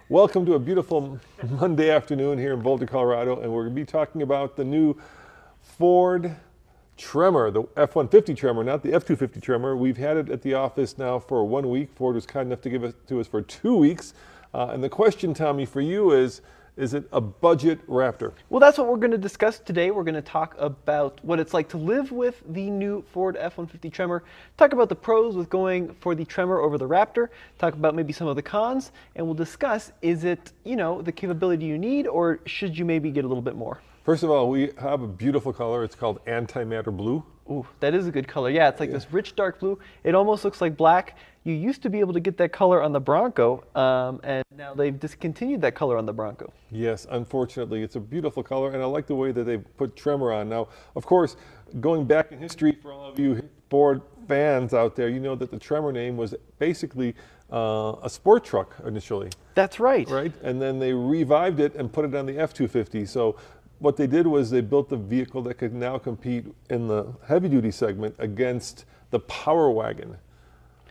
Welcome to a beautiful Monday afternoon here in Boulder, Colorado, and we're going to be talking about the new Ford Tremor, the F-150 Tremor, not the F-250 Tremor. We've had it at the office now for 1 week. Ford was kind enough to give it to us for 2 weeks. And the question, Tommy, for you is it a budget Raptor? Well, that's what we're going to discuss today. We're going to talk about what it's like to live with the new Ford F-150 Tremor, talk about the pros with going for the Tremor over the Raptor, talk about maybe some of the cons, and we'll discuss, is it, the capability you need, or should you maybe get a little bit more? First of all, we have a beautiful color. It's called antimatter blue. Ooh, that is a good color. Yeah, it's like this rich dark blue. It almost looks like black. You used to be able to get that color on the Bronco, and now they've discontinued that color on the Bronco. Yes, unfortunately, it's a beautiful color, and I like the way that they put Tremor on. Now, of course, going back in history, for all of you Ford fans out there, you know that the Tremor name was basically a sport truck initially. That's right. Right, and then they revived it and put it on the F-250. So what they did was they built a vehicle that could now compete in the heavy-duty segment against the Power Wagon.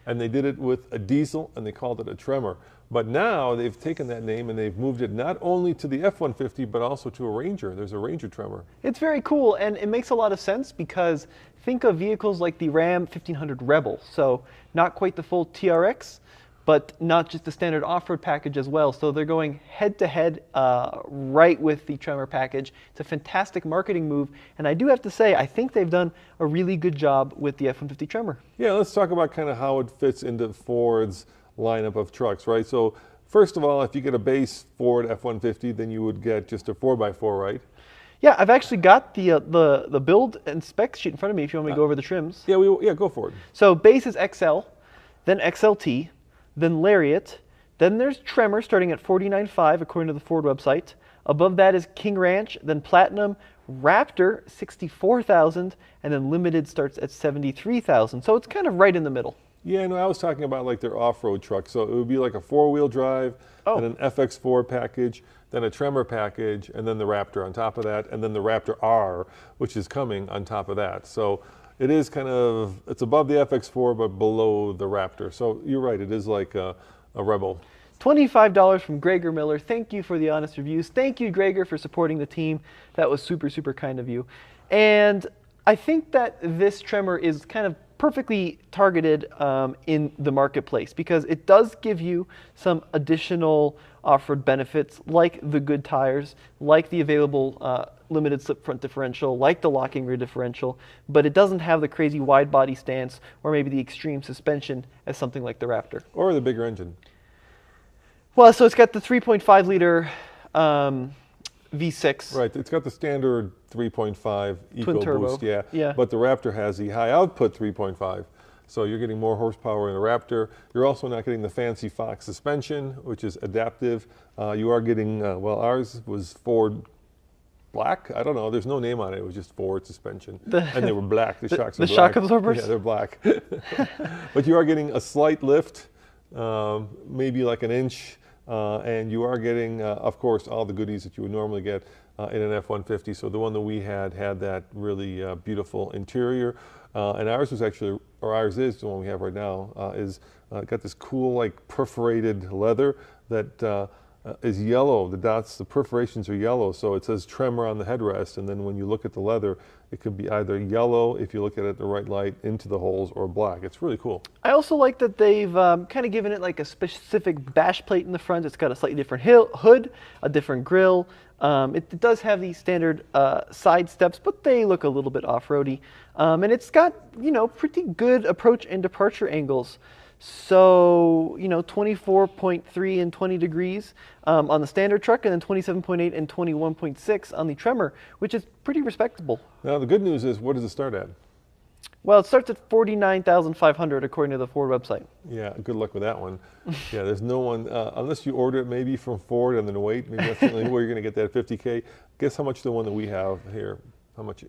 And they did it with a diesel, and they called it a Tremor. But now they've taken that name and they've moved it not only to the F-150, but also to a Ranger. There's a Ranger Tremor. It's very cool, and it makes a lot of sense because think of vehicles like the Ram 1500 Rebel. So not quite the full TRX, but not just the standard off-road package as well. So they're going head-to-head right with the Tremor package. It's a fantastic marketing move, and I do have to say, I think they've done a really good job with the F-150 Tremor. Yeah, let's talk about kind of how it fits into Ford's lineup of trucks, right? So first of all, if you get a base Ford F-150, then you would get just a 4x4, right? Yeah, I've actually got the build and specs sheet in front of me if you want me to go over the trims. Yeah, go for it. So base is XL, then XLT, then Lariat, then there's Tremor starting at $49,500 according to the Ford website. Above that is King Ranch, then Platinum, Raptor $64,000, and then Limited starts at $73,000. So it's kind of right in the middle. Yeah, no, I was talking about like their off-road truck. So it would be like a 4-wheel drive, and an FX4 package, then a Tremor package, and then the Raptor on top of that, and then the Raptor R, which is coming on top of that. So it is kind of, it's above the FX4, but below the Raptor. So you're right, it is like a Rebel. $25 from Gregor Miller. Thank you for the honest reviews. Thank you, Gregor, for supporting the team. That was super, super kind of you. And I think that this Tremor is kind of perfectly targeted in the marketplace because it does give you some additional off-road benefits like the good tires, like the available limited slip front differential, like the locking rear differential, but it doesn't have the crazy wide body stance or maybe the extreme suspension as something like the Raptor. Or the bigger engine. Well, so it's got the 3.5 liter V6. Right, it's got the standard 3.5 EcoBoost, yeah. But the Raptor has the high output 3.5. So you're getting more horsepower in the Raptor. You're also not getting the fancy Fox suspension, which is adaptive. You are getting, well, ours was Ford Black. I don't know, there's no name on it. It was just Ford suspension. And they were black. The shocks are black. The shock absorbers? Yeah, they're black. But you are getting a slight lift, maybe like an inch. And you are getting, of course, all the goodies that you would normally get in an F-150. So the one that we had that really beautiful interior. And ours was actually, or ours is, the one we have right now, is got this cool, like, perforated leather that is yellow. The dots, the perforations are yellow. So it says Tremor on the headrest. And then when you look at the leather, it could be either yellow, if you look at it the right light, into the holes, or black. It's really cool. I also like that they've kind of given it like a specific bash plate in the front. It's got a slightly different hood, a different grille. It does have these standard side steps, but they look a little bit off-roady. And it's got, pretty good approach and departure angles. So, 24.3 and 20 degrees on the standard truck, and then 27.8 and 21.6 on the Tremor, which is pretty respectable. Now, the good news is, what does it start at? Well, it starts at $49,500 according to the Ford website. Yeah, good luck with that one. Yeah, there's no one, unless you order it maybe from Ford and then wait, maybe that's the only way you're going to get that 50K. Guess how much the one that we have here, how much?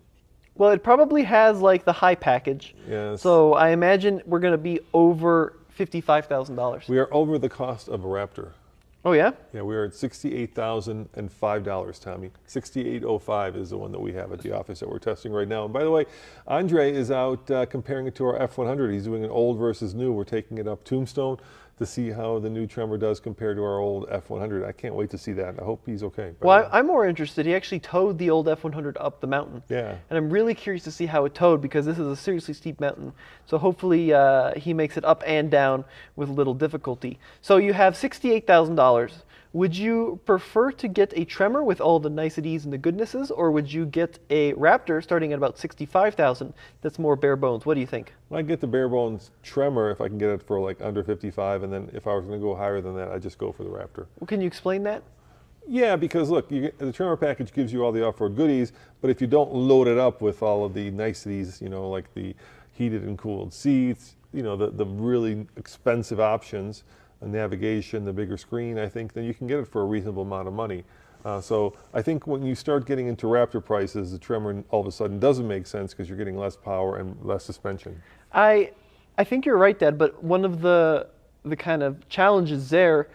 Well, it probably has like the high package. Yes. So I imagine we're going to be over $55,000. We are over the cost of a Raptor. Oh, yeah? Yeah, we are at $68,005, Tommy. $68,05 is the one that we have at the office that we're testing right now. And by the way, Andre is out comparing it to our F-100. He's doing an old versus new. We're taking it up Tombstone to see how the new Tremor does compared to our old F-100. I can't wait to see that. I hope he's okay. Well, I'm more interested. He actually towed the old F-100 up the mountain. Yeah. And I'm really curious to see how it towed, because this is a seriously steep mountain. So hopefully he makes it up and down with little difficulty. So you have $68,000. Would you prefer to get a Tremor with all the niceties and the goodnesses, or would you get a Raptor starting at about $65,000 that's more bare bones? What do you think? I get the bare bones Tremor if I can get it for like under 55, and then if I was going to go higher than that, I'd just go for the Raptor. Well, can you explain that? Yeah, because look, the Tremor package gives you all the off-road goodies, but if you don't load it up with all of the niceties, you know, like the heated and cooled seats, you know, the really expensive options, the navigation, the bigger screen, I think, then you can get it for a reasonable amount of money. So I think when you start getting into Raptor prices, the Tremor all of a sudden doesn't make sense because you're getting less power and less suspension. I think you're right, Dad, but one of the kind of challenges there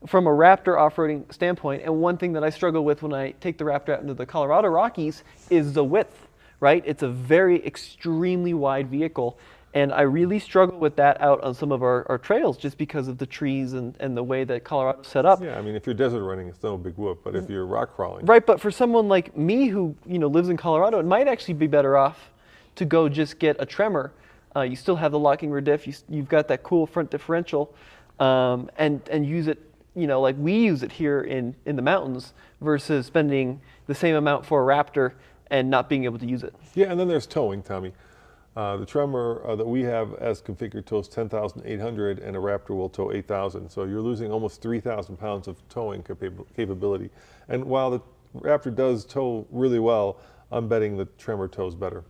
from a Raptor off-roading standpoint, and one thing that I struggle with when I take the Raptor out into the Colorado Rockies, is the width, right? It's a very extremely wide vehicle, and I really struggle with that out on some of our trails just because of the trees and the way that Colorado's set up. Yeah, I mean, if you're desert running, it's no big whoop, but if you're rock crawling. Right, but for someone like me who, you know, lives in Colorado, it might actually be better off to go just get a Tremor. You still have the locking rear diff, you've got that cool front differential, and use it, you know, like we use it here in the mountains, versus spending the same amount for a Raptor and not being able to use it. Yeah, and then there's towing, Tommy. The Tremor that we have as configured tows 10,800, and a Raptor will tow 8,000. So you're losing almost 3,000 pounds of towing capability. And while the Raptor does tow really well, I'm betting the Tremor tows better.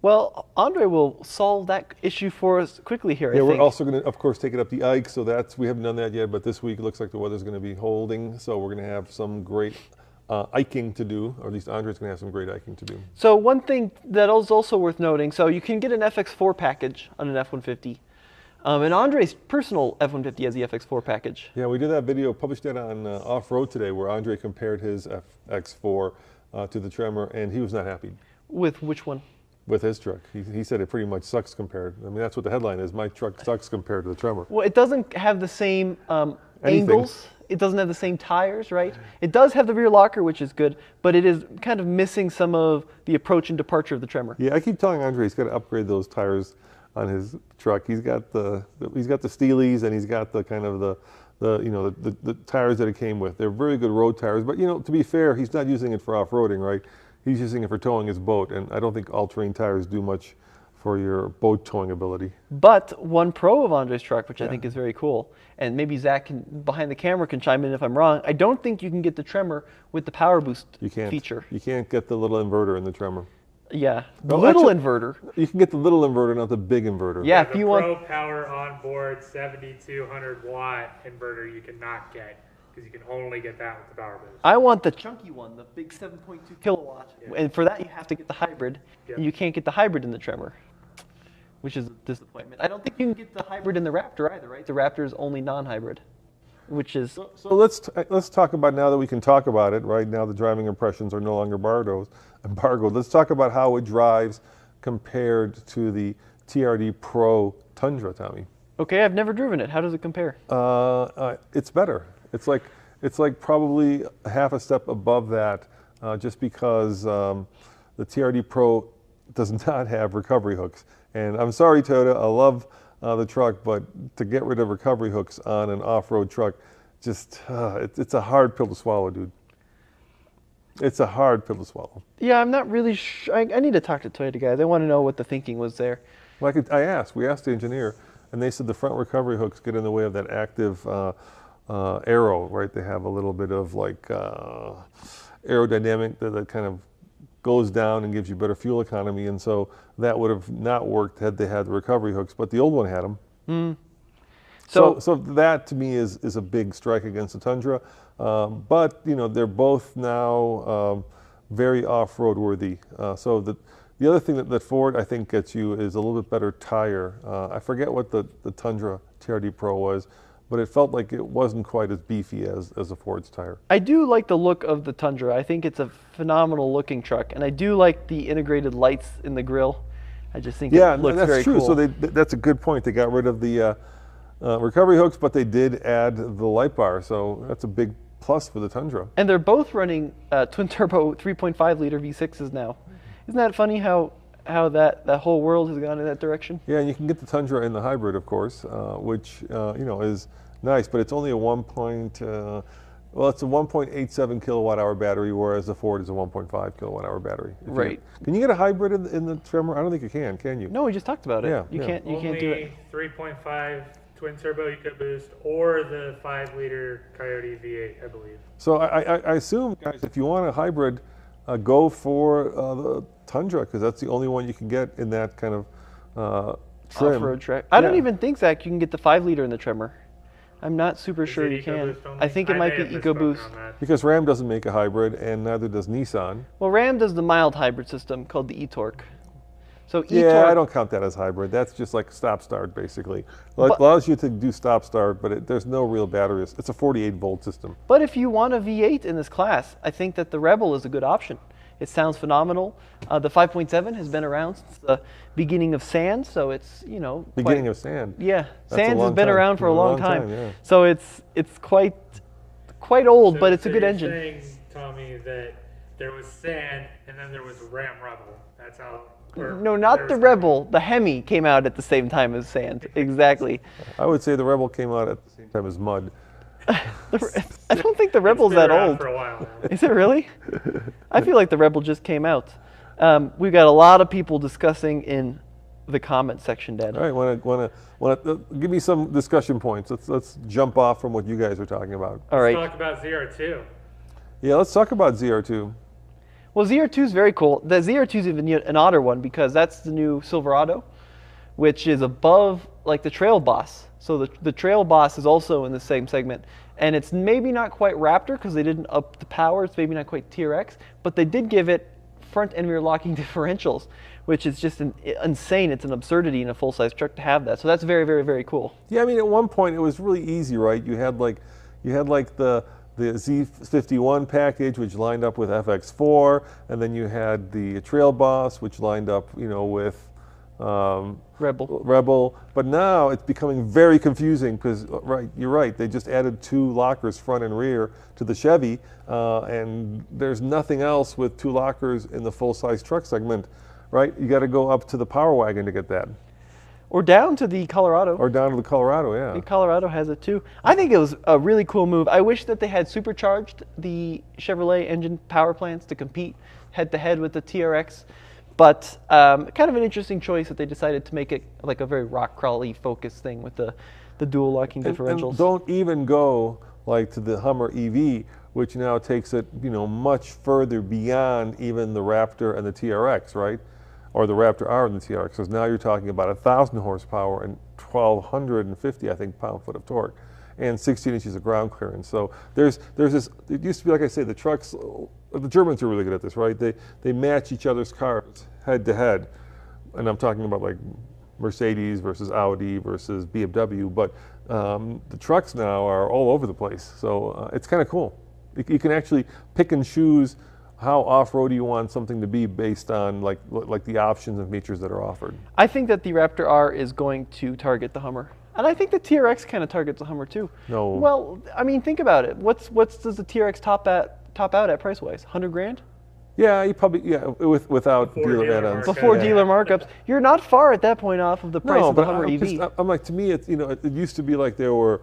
Well, Andre will solve that issue for us quickly here, I think. We're also going to, of course, take it up the Ike, so we haven't done that yet, but this week it looks like the weather's going to be holding, so we're going to have some great iking to do, or at least Andre's going to have some great iking to do. So one thing that is also worth noting, so you can get an FX4 package on an F-150. And Andre's personal F-150 has the FX4 package. Yeah, we did that video, published that on Off-Road today, where Andre compared his FX4 to the Tremor, and he was not happy. With which one? With his truck. He said it pretty much sucks compared. I mean, that's what the headline is. My truck sucks compared to the Tremor. Well, it doesn't have the same angles. It doesn't have the same tires, right? It does have the rear locker, which is good, but it is kind of missing some of the approach and departure of the Tremor. Yeah, I keep telling Andre he's got to upgrade those tires on his truck. He's got the Steelies, and he's got the kind of the tires that it came with. They're very good road tires, but you know, to be fair, he's not using it for off-roading, right? He's using it for towing his boat, and I don't think all-terrain tires do much for your boat towing ability. But one pro of Andre's truck, which I think is very cool, and maybe Zach behind the camera can chime in if I'm wrong, I don't think you can get the Tremor with the power boost feature. You can't get the little inverter in the Tremor. Yeah, the little inverter. You can get the little inverter, not the big inverter. Yeah, if you want Pro Power onboard 7,200 watt inverter, you cannot get, because you can only get that with the power boost. I want the chunky one, the big 7.2 kilowatt, and for that you have to get the hybrid. Yep. And you can't get the hybrid in the Tremor, which is a disappointment. I don't think you can get the hybrid in the Raptor either, right? The Raptor is only non-hybrid, which is... So let's talk about, now that we can talk about it, right now the driving impressions are no longer embargoed. Let's talk about how it drives compared to the TRD Pro Tundra, Tommy. Okay, I've never driven it. How does it compare? It's better. It's like probably half a step above that, just because the TRD Pro does not have recovery hooks. And I'm sorry, Toyota, I love the truck, but to get rid of recovery hooks on an off-road truck, just it's a hard pill to swallow, dude. It's a hard pill to swallow. Yeah, I'm not really sure. I need to talk to Toyota guys. They want to know what the thinking was there. Well, we asked the engineer, and they said the front recovery hooks get in the way of that active aero, right? They have a little bit of like aerodynamic that kind of goes down and gives you better fuel economy, and so that would have not worked had they had the recovery hooks, but the old one had them. So that to me is a big strike against the Tundra, but you know, they're both now very off-road worthy. So the other thing that Ford I think gets you is a little bit better tire. I forget what the Tundra TRD Pro was, but it felt like it wasn't quite as beefy as a Ford's tire. I do like the look of the Tundra. I think it's a phenomenal looking truck, and I do like the integrated lights in the grille. I just think it looks very cool. So that's a good point. They got rid of the recovery hooks, but they did add the light bar, so that's a big plus for the Tundra. And they're both running twin turbo 3.5 liter V6s now. Isn't that funny how that whole world has gone in that direction? Yeah, and you can get the Tundra in the hybrid, of course, which is nice, but it's only a it's a 1.87 kilowatt hour battery, whereas the Ford is a 1.5 kilowatt hour battery. Right. Can you get a hybrid in the Tremor? I don't think you can you? No, we just talked about it. Yeah, you yeah. can't do it. Only 3.5 twin turbo EcoBoost or the 5 liter Coyote V8, I believe. So I assume, guys, if you want a hybrid, go for the Tundra, because that's the only one you can get in that kind of trim. Off-road track. I don't even think, Zach, you can get the 5 liter in the Tremor. I'm not super sure you can. EcoBoost only? I think it might be may have misspoken EcoBoost. on that. Because Ram doesn't make a hybrid, and neither does Nissan. Well, Ram does the mild hybrid system called the e-torque. So Yeah, I don't count that as hybrid. That's just like stop-start, basically. It allows you to do stop-start, but there's no real battery. It's a 48-volt system. But if you want a V8 in this class, I think that the Rebel is a good option. It sounds phenomenal. The 5.7 has been around since the beginning of Sand, so it's, Beginning of Sand. Yeah, That's a Sands has long been time. around for a long time, time. yeah. So it's quite old, So- but it's a so good you're engine. saying, Tommy, that there was Sand and then there was Ram Rebel. That's how. No, not the Rebel. The Hemi came out at the same time as Sand. Exactly. I would say the Rebel came out at the same time as Mud. I don't think the Rebel's It's been that around old. for a while now. Is it really? I feel like the Rebel just came out. We've got a lot of people discussing in the comment section, Dad. All right, want to give me some discussion points. Let's jump off from what you guys are talking about. All right. Let's talk about ZR2. Yeah, let's talk about ZR2. Well, ZR2 is very cool. The ZR2 is even an odder one because that's the new Silverado, which is above like the Trail Boss. So the Trail Boss is also in the same segment. And it's maybe not quite Raptor because they didn't up the power. It's maybe not quite TRX, but they did give it front and rear locking differentials, which is just insane. It's an absurdity in a full-size truck to have that. So that's very, very, very cool. Yeah, I mean, at one point it was really easy, right? You had like the Z51 package, which lined up with FX4, and then you had the Trail Boss, which lined up, with Rebel. But now it's becoming very confusing because, you're right, they just added 2 lockers front and rear to the Chevy, and there's nothing else with 2 lockers in the full-size truck segment, right? You got to go up to the Power Wagon to get that. Or down to the Colorado. Or down to the Colorado, yeah. The Colorado has it too. I think it was a really cool move. I wish that they had supercharged the Chevrolet engine power plants to compete head-to-head with the TRX. But kind of an interesting choice that they decided to make it like a very rock crawly focused thing with the dual locking differentials. And don't even go like to the Hummer EV, which now takes it much further beyond even the Raptor and the TRX, right? Or the Raptor R and the TRX. Because now you're talking about 1,000 horsepower and 1,250, I think, pound-foot of torque, and 16 inches of ground clearance. So there's this. It used to be, like I say, the trucks. The Germans are really good at this, right? They match each other's cars head to head, and I'm talking about like Mercedes versus Audi versus BMW. But the trucks now are all over the place, so it's kind of cool. You can actually pick and choose how off-road you want something to be based on like the options and features that are offered. I think that the Raptor R is going to target the Hummer. And I think the TRX kind of targets the Hummer too. No. Well, I mean, think about it. What's does the TRX top out at price-wise? 100 grand? Yeah, you probably without Before dealer dealer add-ons. markup. Before Yeah. dealer markups. You're not far at that point off of the price of the Hummer EV. I'm like, to me, it's it used to be like there were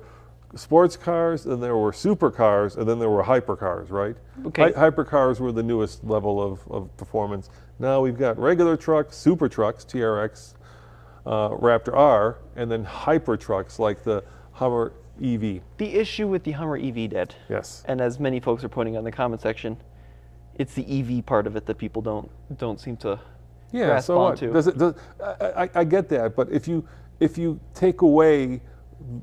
sports cars, and there were supercars, and then there were hypercars, right? Okay. Hypercars were the newest level of performance. Now we've got regular trucks, super trucks, TRX, Raptor R, and then hyper trucks like the Hummer EV. The issue with the Hummer EV, Dad, Yes. and as many folks are pointing out in the comment section, it's the EV part of it that people don't seem to Yeah. grasp So what? onto. I get that, but if you take away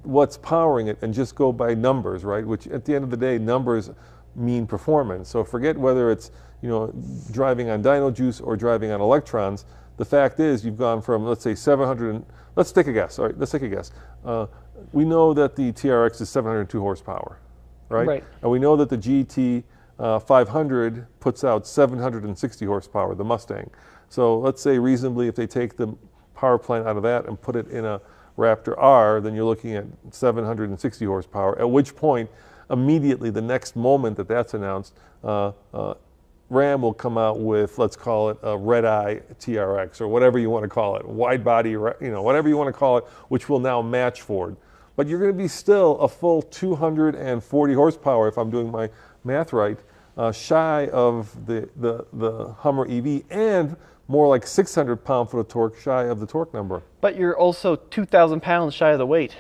what's powering it and just go by numbers, right? Which at the end of the day, numbers mean performance. So forget whether it's driving on dyno juice or driving on electrons. The fact is, you've gone from, let's say, 700. Let's take a guess. All right, let's take a guess. We know that the TRX is 702 horsepower, right? Right. And we know that the GT 500 puts out 760 horsepower, the Mustang. So let's say reasonably, if they take the power plant out of that and put it in a Raptor R, then you're looking at 760 horsepower, at which point, immediately the next moment that that's announced, Ram will come out with, let's call it a red-eye TRX, or whatever you want to call it, wide body, whatever you want to call it, which will now match Ford. But you're going to be still a full 240 horsepower, if I'm doing my math right, shy of the Hummer EV, and more like 600 pound-foot of torque shy of the torque number. But you're also 2,000 pounds shy of the weight.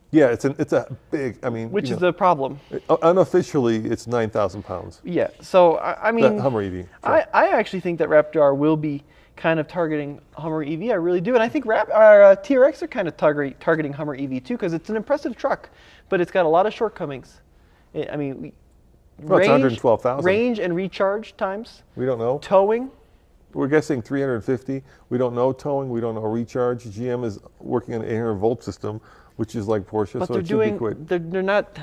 Yeah, it's a big, I mean. Which is the problem. Unofficially, it's 9,000 pounds. Yeah, so I mean. The Hummer EV. Sure. I actually think that Raptor R will be kind of targeting Hummer EV. I really do. And I think TRX are kind of targeting Hummer EV too, because it's an impressive truck, but it's got a lot of shortcomings. I mean, well, it's 112,000. Range and recharge times. We don't know. Towing. We're guessing 350. We don't know towing. We don't know recharge. GM is working on an 800 volt system, which is like Porsche, but so it should be quick. They're not.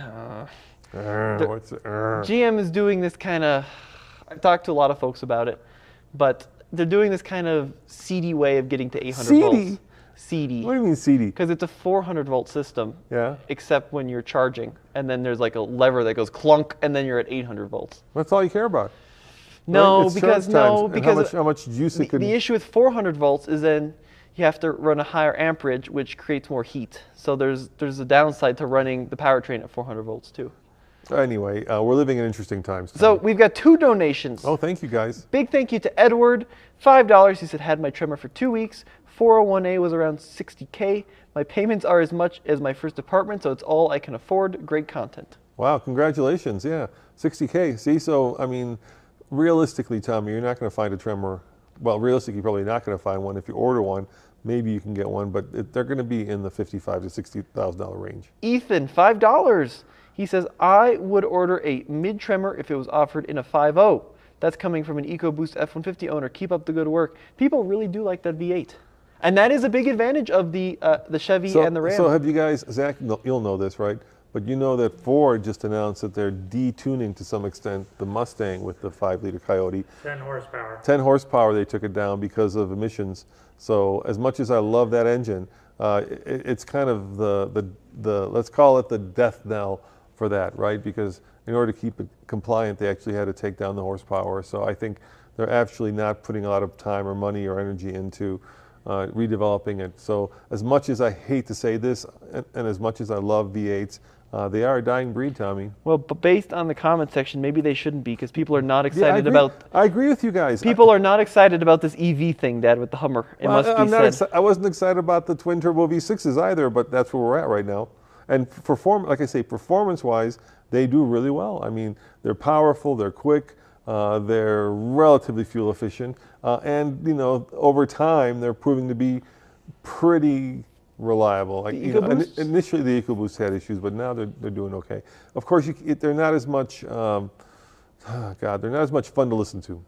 GM is doing this kind of. I've talked to a lot of folks about it, but they're doing this kind of seedy way of getting to 800 volts. Seedy. What do you mean seedy? Because it's a 400 volt system. Yeah. Except when you're charging, and then there's like a lever that goes clunk, and then you're at 800 volts. That's all you care about. No, right? because how much juice it could. The issue with 400 volts is then you have to run a higher amperage, which creates more heat. So there's a downside to running the powertrain at 400 volts too. Anyway, we're living in interesting times. So we've got 2 donations. Oh, thank you guys. Big thank you to Edward, $5. He said, had my Tremor for 2 weeks. 401A was around 60K. My payments are as much as my first apartment, so it's all I can afford. Great content. Wow, congratulations. Yeah, 60K. See, so, I mean, realistically, Tommy, you're not going to find a Tremor. Well, realistically, you're probably not going to find one. If you order one, maybe you can get one, but they're going to be in the $55,000 to $60,000 range. Ethan, $5. He says, I would order a mid-Tremor if it was offered in a 5.0. That's coming from an EcoBoost F-150 owner. Keep up the good work. People really do like that V8. And that is a big advantage of the Chevy and the Ram. So have you guys, Zach, you'll know this, right? But you know that Ford just announced that they're detuning to some extent the Mustang with the 5-liter Coyote. 10 horsepower. 10 horsepower, they took it down because of emissions. So as much as I love that engine, it's kind of the let's call it the death knell for that, right? Because in order to keep it compliant, they actually had to take down the horsepower. So I think they're actually not putting a lot of time or money or energy into redeveloping it. So as much as I hate to say this, and as much as I love V8s, they are a dying breed, Tommy. Well, but based on the comment section, maybe they shouldn't be, because people are not excited about. I agree with you guys. People are not excited about this EV thing, Dad, with the Hummer. It must be said. I wasn't excited about the twin turbo V6s either, but that's where we're at right now. And like I say, performance-wise, they do really well. I mean, they're powerful, they're quick, they're relatively fuel efficient, and over time they're proving to be pretty reliable. Like, initially the EcoBoost had issues, but now they're doing okay. Of course, they're not as much. they're not as much fun to listen to.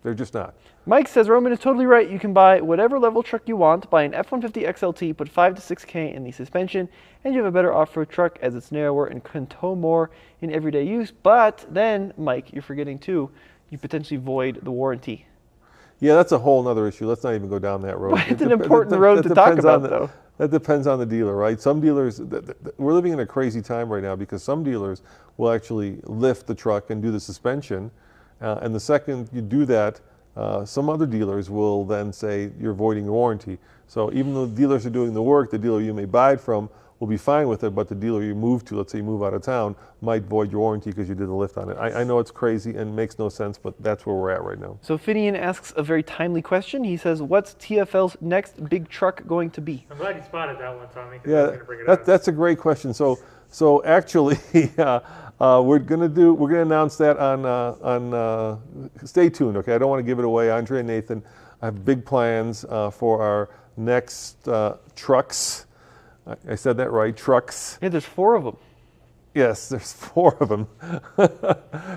They're just not. Mike says Roman is totally right. You can buy whatever level truck you want. Buy an F-150 XLT, put 5 to 6K in the suspension, and you have a better off-road truck as it's narrower and can tow more in everyday use. But then, Mike, you're forgetting too, you potentially void the warranty. Yeah, that's a whole other issue. Let's not even go down that road. But it's an important road to talk about, though. That depends on the dealer, right? Some dealers, we're living in a crazy time right now because some dealers will actually lift the truck and do the suspension. And the second you do that, some other dealers will then say you're voiding your warranty. So even though dealers are doing the work, the dealer you may buy it from will be fine with it, but the dealer you move to, let's say you move out of town, might void your warranty because you did the lift on it. I know it's crazy and makes no sense, but that's where we're at right now. So Finian asks a very timely question. He says, what's TFL's next big truck going to be? I'm glad you spotted that one, Tommy. Yeah, that's a great question. So actually, we're gonna announce that on stay tuned. Okay, I don't want to give it away. Andre and Nathan, I have big plans for our next trucks. I said that right, trucks. Yeah, there's 4 of them. Yes, there's 4 of them.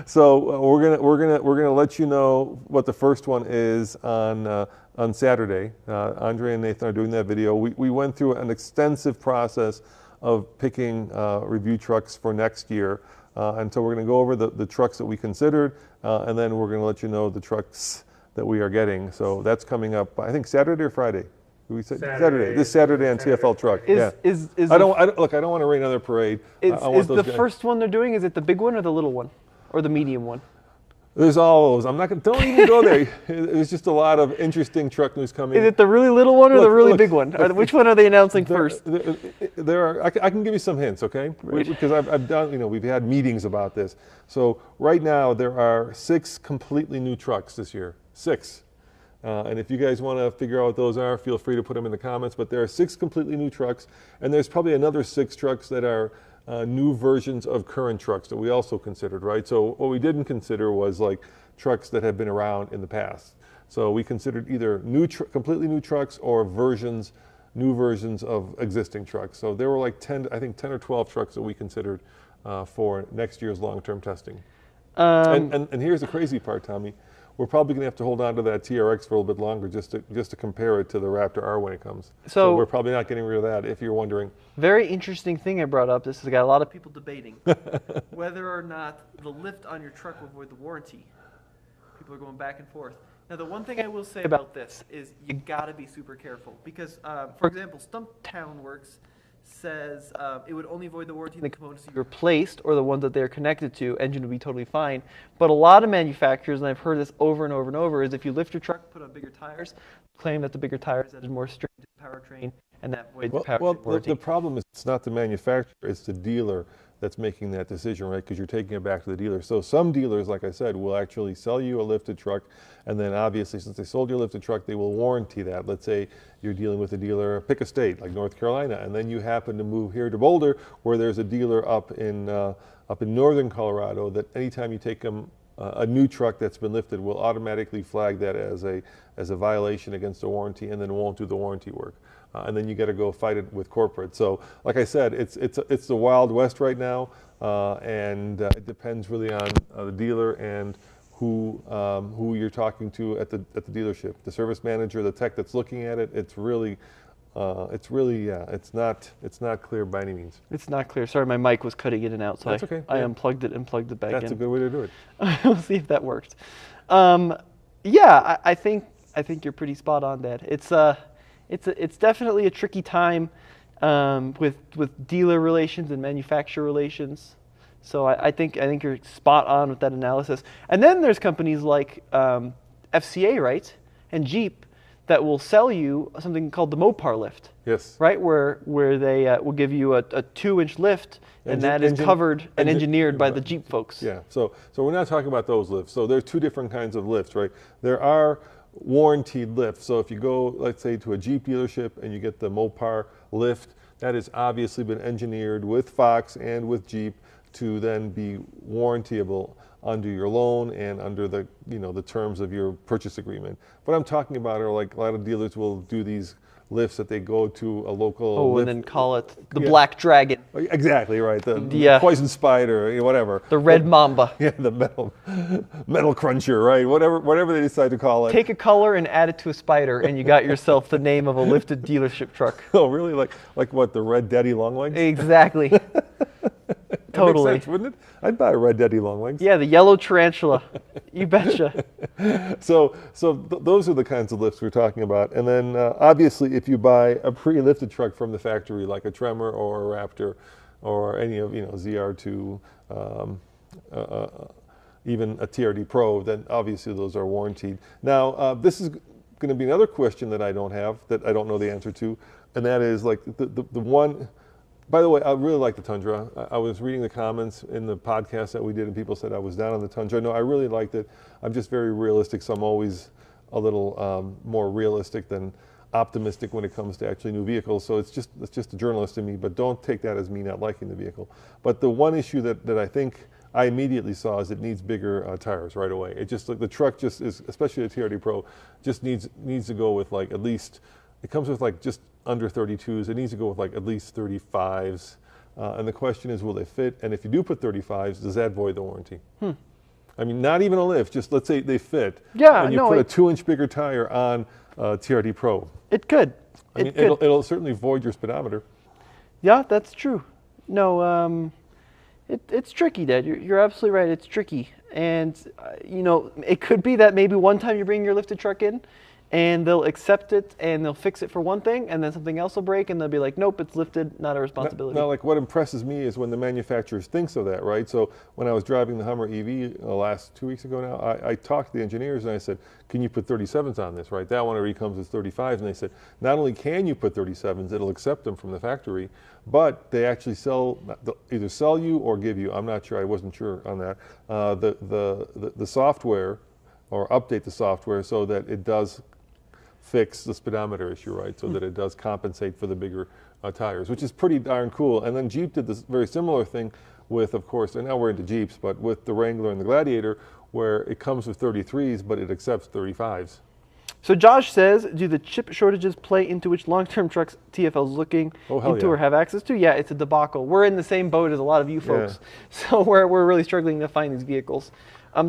So we're gonna let you know what the first one is on Saturday. Andre and Nathan are doing that video. We went through an extensive process of picking review trucks for next year. And so we're going to go over the trucks that we considered, and then we're going to let you know the trucks that we are getting. So that's coming up, I think, Saturday or Friday? We said Saturday. This Saturday on Saturday. TFL Truck. Is, yeah. is I don't want to rain another parade. I want is those the guys. first one they're doing, is it the big one or the little one? Or the medium one? There's all those. I'm not going. Don't even go there. There's just a lot of interesting truck news coming. Is it the really little one or the really Look, big one? Which one are they announcing first? There are. I can give you some hints, okay? Right. Because I've done. We've had meetings about this. So right now there are 6 completely new trucks this year. 6. And if you guys want to figure out what those are, feel free to put them in the comments. But there are 6 completely new trucks, and there's probably another 6 trucks that are new versions of current trucks that we also considered, right? So what we didn't consider was like trucks that have been around in the past. So we considered either completely new trucks or new versions of existing trucks. So there were like 10 or 12 trucks that we considered for next year's long-term testing. And here's the crazy part, Tommy. We're probably going to have to hold on to that TRX for a little bit longer just to compare it to the Raptor R when it comes. So we're probably not getting rid of that, if you're wondering. Very interesting thing I brought up. This has got a lot of people debating whether or not the lift on your truck will void the warranty. People are going back and forth. Now, the one thing I will say about this is you got to be super careful because, for example, Stumptown Works says it would only void the warranty in the components you replaced or the ones that they're connected to. Engine would be totally fine. But a lot of manufacturers, and I've heard this over and over and over, is if you lift your truck, put on bigger tires, claim that the bigger tires added more strain to the powertrain, and that voids the powertrain warranty. The problem is it's not the manufacturer, it's the dealer that's making that decision, right? Because you're taking it back to the dealer. So some dealers, like I said, will actually sell you a lifted truck, and then obviously since they sold you a lifted truck, they will warranty that. Let's say you're dealing with a dealer, pick a state like North Carolina, and then you happen to move here to Boulder, where there's a dealer up in northern Colorado that anytime you take them a new truck that's been lifted will automatically flag that as a violation against the warranty, and then won't do the warranty work. And then you got to go fight it with corporate. So, like I said, it's the Wild West right now, and it depends really on the dealer and who you're talking to at the dealership, the service manager, the tech that's looking at it. It's not clear by any means. It's not clear. Sorry, my mic was cutting in and out, so That's okay. I unplugged it and plugged it back in. That's a good way to do it. We'll see if that worked. Yeah, I think you're pretty spot on, Dad. It's definitely a tricky time with dealer relations and manufacturer relations. So I think you're spot on with that analysis. And then there's companies like FCA, right, and Jeep that will sell you something called the Mopar lift. Yes. Right, where they will give you a 2-inch lift, and that is covered and engineered by the Jeep folks. Yeah. So we're not talking about those lifts. So there's 2 different kinds of lifts, right? There are warranted lifts. So if you go, let's say, to a Jeep dealership and you get the Mopar lift, that has obviously been engineered with Fox and with Jeep to then be warrantyable under your loan and under the the terms of your purchase agreement. What I'm talking about are like a lot of dealers will do these lifts that they go to a local lift, and then call it the Black Dragon. Exactly right. The Poison Spider, whatever. The Red Mamba. Yeah, the metal cruncher, right? Whatever they decide to call it. Take a color and add it to a spider, and you got yourself the name of a lifted dealership truck. Oh, really? Like what? The Red Daddy Longlegs? Exactly. Totally. Makes sense, wouldn't it? I'd buy a Red Daddy Longlegs. Yeah, the yellow tarantula. You betcha. So those are the kinds of lifts we're talking about. And then obviously if you buy a pre-lifted truck from the factory like a Tremor or a Raptor or any of ZR2, even a TRD Pro, then obviously those are warranted. Now this is going to be another question that I don't know the answer to, and that is like the one. By the way, I really like the Tundra. I was reading the comments in the podcast that we did, and people said I was down on the Tundra. No, I really liked it. I'm just very realistic, so I'm always a little more realistic than optimistic when it comes to actually new vehicles. So it's just a journalist in me, but don't take that as me not liking the vehicle. But the one issue that I think I immediately saw is it needs bigger tires right away. It just the truck just is, especially the TRD Pro, just needs to go with like at least. It comes with like just under 32s. It needs to go with like at least 35s. And the question is, will they fit? And if you do put 35s, does that void the warranty? I mean, not even a lift. Just let's say they fit. Yeah, and you put a 2-inch bigger tire on TRD Pro. It could. I mean, it'll certainly void your speedometer. Yeah, that's true. No, it's tricky, Dad. You're absolutely right. It's tricky, and it could be that maybe one time you bring your lifted truck in, and they'll accept it and they'll fix it for one thing, and then something else will break, and they'll be like, nope, it's lifted, not a responsibility. Now, like what impresses me is when the manufacturers think of that, right? So when I was driving the Hummer EV last 2 weeks ago now, I talked to the engineers and I said, can you put 37s on this, right? That one already comes with 35s, and they said, not only can you put 37s, it'll accept them from the factory, but they actually either sell you or give you, I'm not sure, I wasn't sure on that, the software, or update the software so that it does fix the speedometer issue, right? So that it does compensate for the bigger tires, which is pretty darn cool. And then Jeep did this very similar thing with, of course, and now we're into Jeeps, but with the Wrangler and the Gladiator, where it comes with 33s, but it accepts 35s. So Josh says, do the chip shortages play into which long-term trucks TFL is looking into or have access to? Yeah, it's a debacle. We're in the same boat as a lot of you folks. Yeah. So we're really struggling to find these vehicles.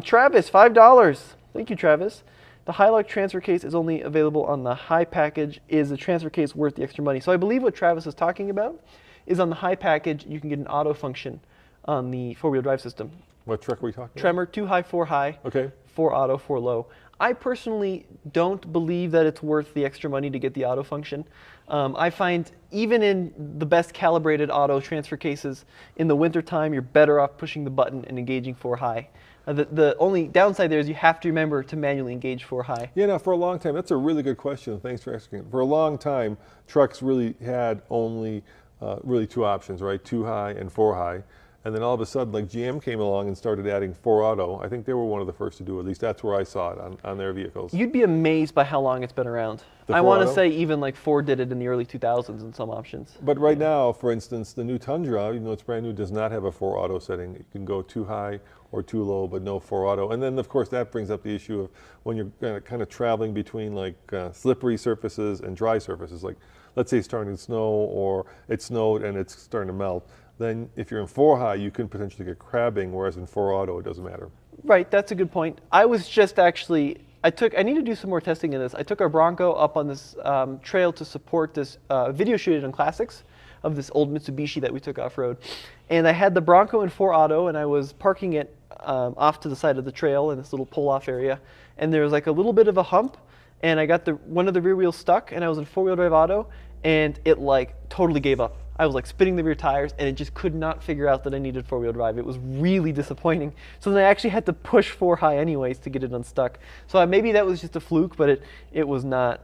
Travis, $5. Thank you, Travis. The Hilux transfer case is only available on the high package. Is the transfer case worth the extra money? So I believe what Travis is talking about is on the high package, you can get an auto function on the four-wheel drive system. What truck are we talking Tremor, about? 2 high, 4 high, okay. 4 auto, 4 low. I personally don't believe that it's worth the extra money to get the auto function. I find even in the best calibrated auto transfer cases, in the wintertime, you're better off pushing the button and engaging 4 high. The only downside there is you have to remember to manually engage 4 high. Yeah, now for a long time, that's a really good question. Thanks for asking it. For a long time, trucks really had only really 2 options, right? 2 high and 4 high. And then all of a sudden, like GM came along and started adding 4 auto. I think they were one of the first to do it. At least that's where I saw it on their vehicles. You'd be amazed by how long it's been around. I want to say even like Ford did it in the early 2000s in some options. But right now, for instance, the new Tundra, even though it's brand new, does not have a 4 auto setting. You can go 2 high or 2 low, but no 4 auto. And then, of course, that brings up the issue of when you're kind of traveling between like slippery surfaces and dry surfaces. Like, let's say it's starting to snow, or it snowed and it's starting to melt. Then if you're in 4 high, you can potentially get crabbing, whereas in 4 auto, it doesn't matter. Right, that's a good point. I was just actually, I need to do some more testing in this. I took our Bronco up on this trail to support this video shooting on classics of this old Mitsubishi that we took off-road. And I had the Bronco in 4 auto, and I was parking it off to the side of the trail in this little pull-off area. And there was like a little bit of a hump, and I got one of the rear wheels stuck, and I was in 4-wheel drive auto, and it like totally gave up. I was like spinning the rear tires, and it just could not figure out that I needed 4-wheel drive. It was really disappointing. So then I actually had to push 4 high anyways to get it unstuck. So maybe that was just a fluke, but it was not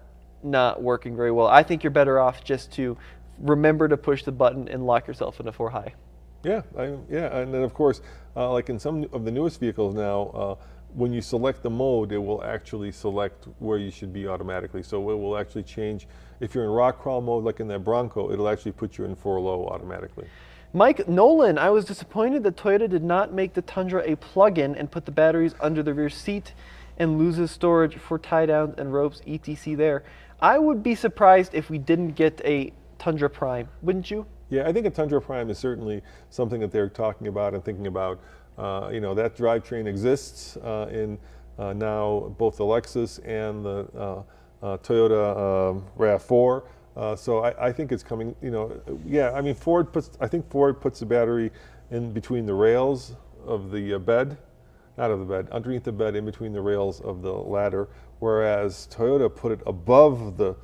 working very well. I think you're better off just to remember to push the button and lock yourself into 4 high. Yeah, yeah, and then of course, like in some of the newest vehicles now, when you select the mode, it will actually select where you should be automatically. So it will actually change. If you're in rock crawl mode, like in that Bronco, it'll actually put you in 4 low automatically. Mike Nolan, I was disappointed that Toyota did not make the Tundra a plug-in and put the batteries under the rear seat and loses storage for tie downs and ropes, etc. there. I would be surprised if we didn't get a Tundra Prime, wouldn't you? Yeah, I think a Tundra Prime is certainly something that they're talking about and thinking about. You know, that drivetrain exists in now both the Lexus and the Toyota RAV4. So I think it's coming, you know, yeah, I mean, I think Ford puts the battery in between the rails of the bed, not of the bed, underneath the bed, in between the rails of the ladder, whereas Toyota put it above the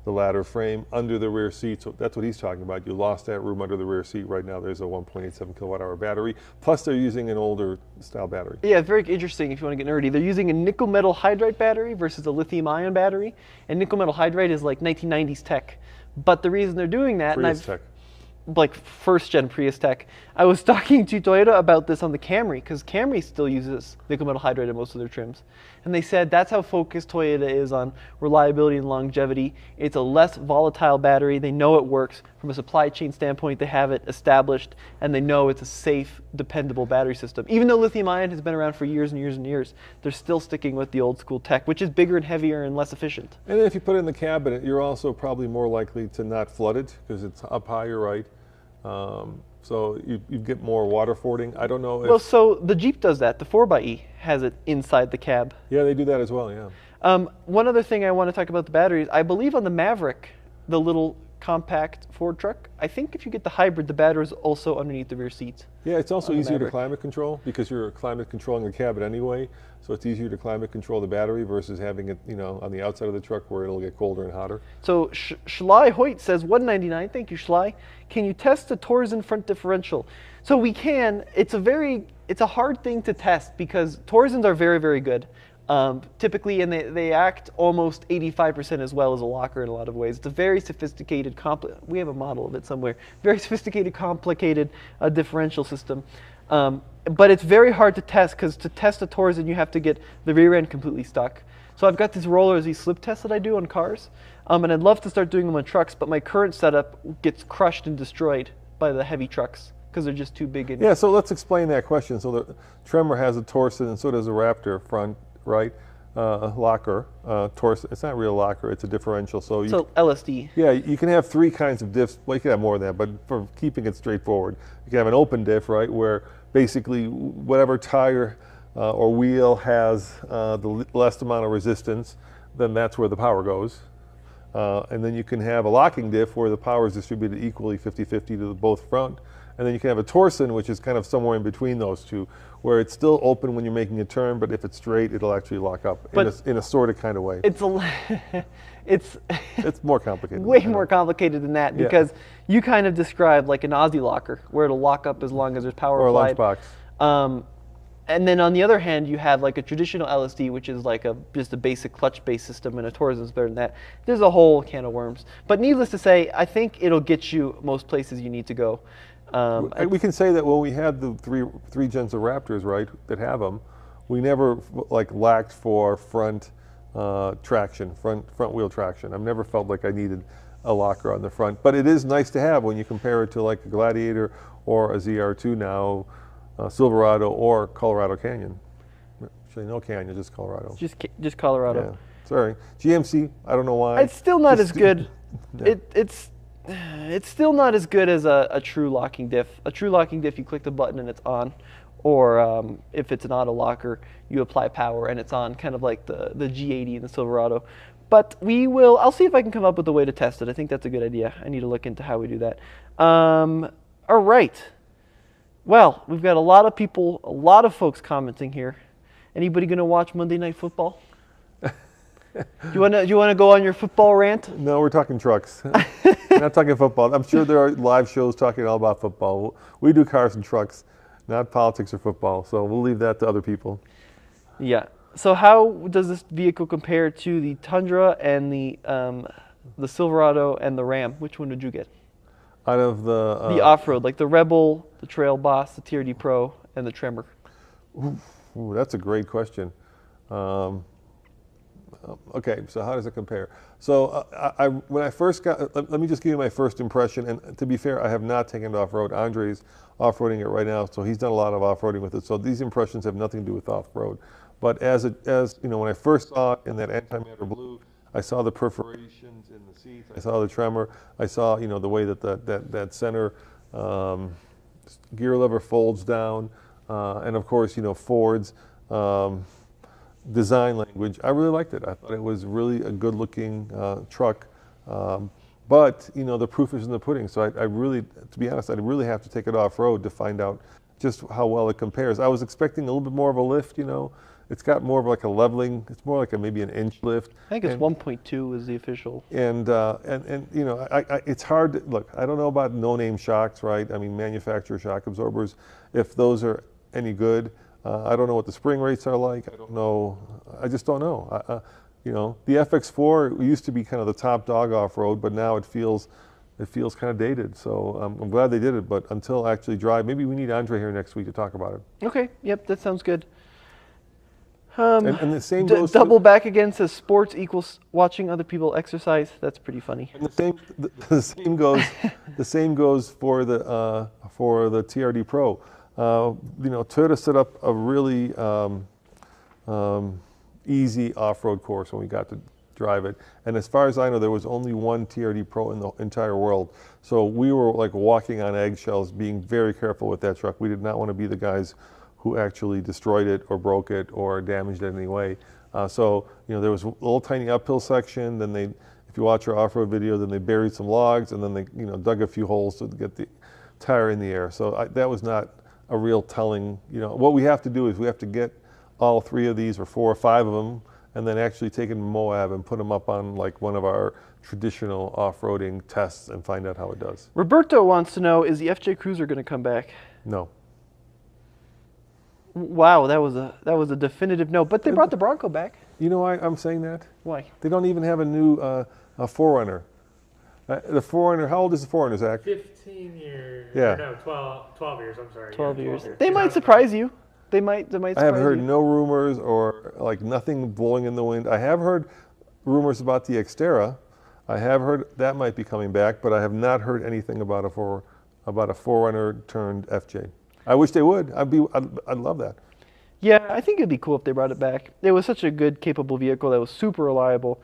ladder frame under the rear seat. So that's what he's talking about. You lost that room under the rear seat. Right now there's a 1.87 kilowatt hour battery, plus they're using an older style battery. Yeah, very interesting if you want to get nerdy. They're using a nickel metal hydride battery versus a lithium ion battery, and nickel metal hydride is like 1990s tech. But the reason they're doing that, like first gen Prius tech. I was talking to Toyota about this on the Camry, because Camry still uses nickel metal hydride in most of their trims. And they said that's how focused Toyota is on reliability and longevity. It's a less volatile battery. They know it works. From a supply chain standpoint, they have it established, and they know it's a safe, dependable battery system. Even though lithium ion has been around for years and years and years, they're still sticking with the old school tech, which is bigger and heavier and less efficient. And then if you put it in the cabinet, you're also probably more likely to not flood it, because it's up higher, right? So you get more water fording. I don't know if... Well, so the Jeep does that. The 4xe has it inside the cab. Yeah, they do that as well, yeah. One other thing I want to talk about the batteries, I believe on the Maverick, the little compact Ford truck. I think if you get the hybrid, the battery is also underneath the rear seat. Yeah, it's also on the easier to Maverick. climate control because you're climate controlling the cabin anyway. So it's easier to climate control the battery versus having it, on the outside of the truck where it'll get colder and hotter. So Schley Hoyt says $199. Thank you, Schley. Can you test the Torsion front differential? So we can. It's a hard thing to test because Torsons are very, very good. Typically, and they act almost 85% as well as a locker in a lot of ways. It's a very sophisticated, we have a model of it somewhere, very sophisticated, complicated differential system. But it's very hard to test because to test a Torsion, you have to get the rear end completely stuck. So I've got these rollers, these slip tests that I do on cars, and I'd love to start doing them on trucks, but my current setup gets crushed and destroyed by the heavy trucks because they're just too big. Yeah, so let's explain that question. So the Tremor has a Torsion and so does a Raptor front, right? Locker, Torsion. It's not real locker, it's a differential. So LSD. Yeah, you can have three kinds of diffs. Well, you can have more than that, but for keeping it straightforward, you can have an open diff, right, where basically whatever tire or wheel has the less amount of resistance, then that's where the power goes. And then you can have a locking diff where the power is distributed equally 50-50 to both front. And then you can have a Torsion, which is kind of somewhere in between those two, where it's still open when you're making a turn, but if it's straight, it'll actually lock up in a sort of kind of way. It's more complicated. Way more complicated than that because you kind of described like an Aussie locker where it'll lock up as long as there's power applied. Or a lunchbox. And then on the other hand, you have like a traditional LSD, which is like just a basic clutch-based system, and a Torsion is better than that. There's a whole can of worms. But needless to say, I think it'll get you most places you need to go. We can say that when we had the three gens of Raptors, right, that have them, we never lacked for front traction, front wheel traction. I've never felt like I needed a locker on the front, but it is nice to have when you compare it to like a Gladiator or a ZR2 now, Silverado or Colorado Canyon. Actually, no Canyon, just Colorado. Just Colorado. Yeah. Sorry, GMC. I don't know why. It's still not as good. Yeah. It's still not as good as a true locking diff. A true locking diff, you click the button and it's on, or if it's an auto locker, you apply power and it's on, kind of like the G80 and the Silverado. But I'll see if I can come up with a way to test it. I think that's a good idea. I need to look into how we do that. All right. Well, we've got a lot of people, a lot of folks commenting here. Anybody going to watch Monday Night Football? Do you want to go on your football rant? No, we're talking trucks. We're not talking football. I'm sure there are live shows talking all about football. We do cars and trucks, not politics or football. So we'll leave that to other people. Yeah. So how does this vehicle compare to the Tundra and the Silverado and the Ram? Which one would you get? Out of the off-road, like the Rebel, the Trail Boss, the TRD Pro, and the Tremor. Ooh, that's a great question. Okay, so how does it compare? So when I first got, let me just give you my first impression. And to be fair, I have not taken it off-road. Andre's off-roading it right now, so he's done a lot of off-roading with it. So these impressions have nothing to do with off-road. But as when I first saw it in that antimatter blue, I saw the perforations in the seats. I saw the Tremor. I saw the way that that center gear lever folds down, and of course Ford's design language. I really liked it. I thought it was really a good-looking truck. But the proof is in the pudding. So I really, to be honest, I'd really have to take it off-road to find out just how well it compares. I was expecting a little bit more of a lift. It's got more of like a leveling. It's more like maybe an inch lift. I think it's 1.2 is the official. And it's hard to, look, I don't know about no-name shocks, right? I mean, manufacturer shock absorbers, if those are any good. I don't know what the spring rates are like. I don't know. I just don't know. The FX4 used to be kind of the top dog off-road, but now it feels kind of dated. So I'm glad they did it. But until actually drive, maybe we need Andre here next week to talk about it. Okay. Yep, that sounds good. And the same goes double back again says sports equals watching other people exercise. That's pretty funny. And the same goes for the TRD Pro. Toyota set up a really easy off-road course when we got to drive it. And as far as I know, there was only one TRD Pro in the entire world. So we were like walking on eggshells, being very careful with that truck. We did not want to be the guys who actually destroyed it or broke it or damaged it in any way. There was a little tiny uphill section. Then if if you watch our off-road video, then they buried some logs and then they dug a few holes to get the tire in the air. So that was not a real telling. What we have to do is we have to get all 3 of these or 4 or 5 of them and then actually take them to Moab and put them up on like one of our traditional off-roading tests and find out how it does. Roberto wants to know, is the FJ Cruiser going to come back? No. Wow, that was a definitive no. But they brought the Bronco back. You know why I'm saying that? Why? They don't even have a new a 4Runner. The 4Runner, how old is the 4Runner, Zach? 15 years. Yeah. No, 12 years, I'm sorry. 12 Yeah, years. 12 They might surprise you. They might surprise you. I have heard no rumors or like nothing blowing in the wind. I have heard rumors about the Xterra. I have heard that might be coming back, but I have not heard anything about a 4Runner turned FJ. I wish they would. I'd love that. Yeah, I think it'd be cool if they brought it back. It was such a good, capable vehicle that was super reliable.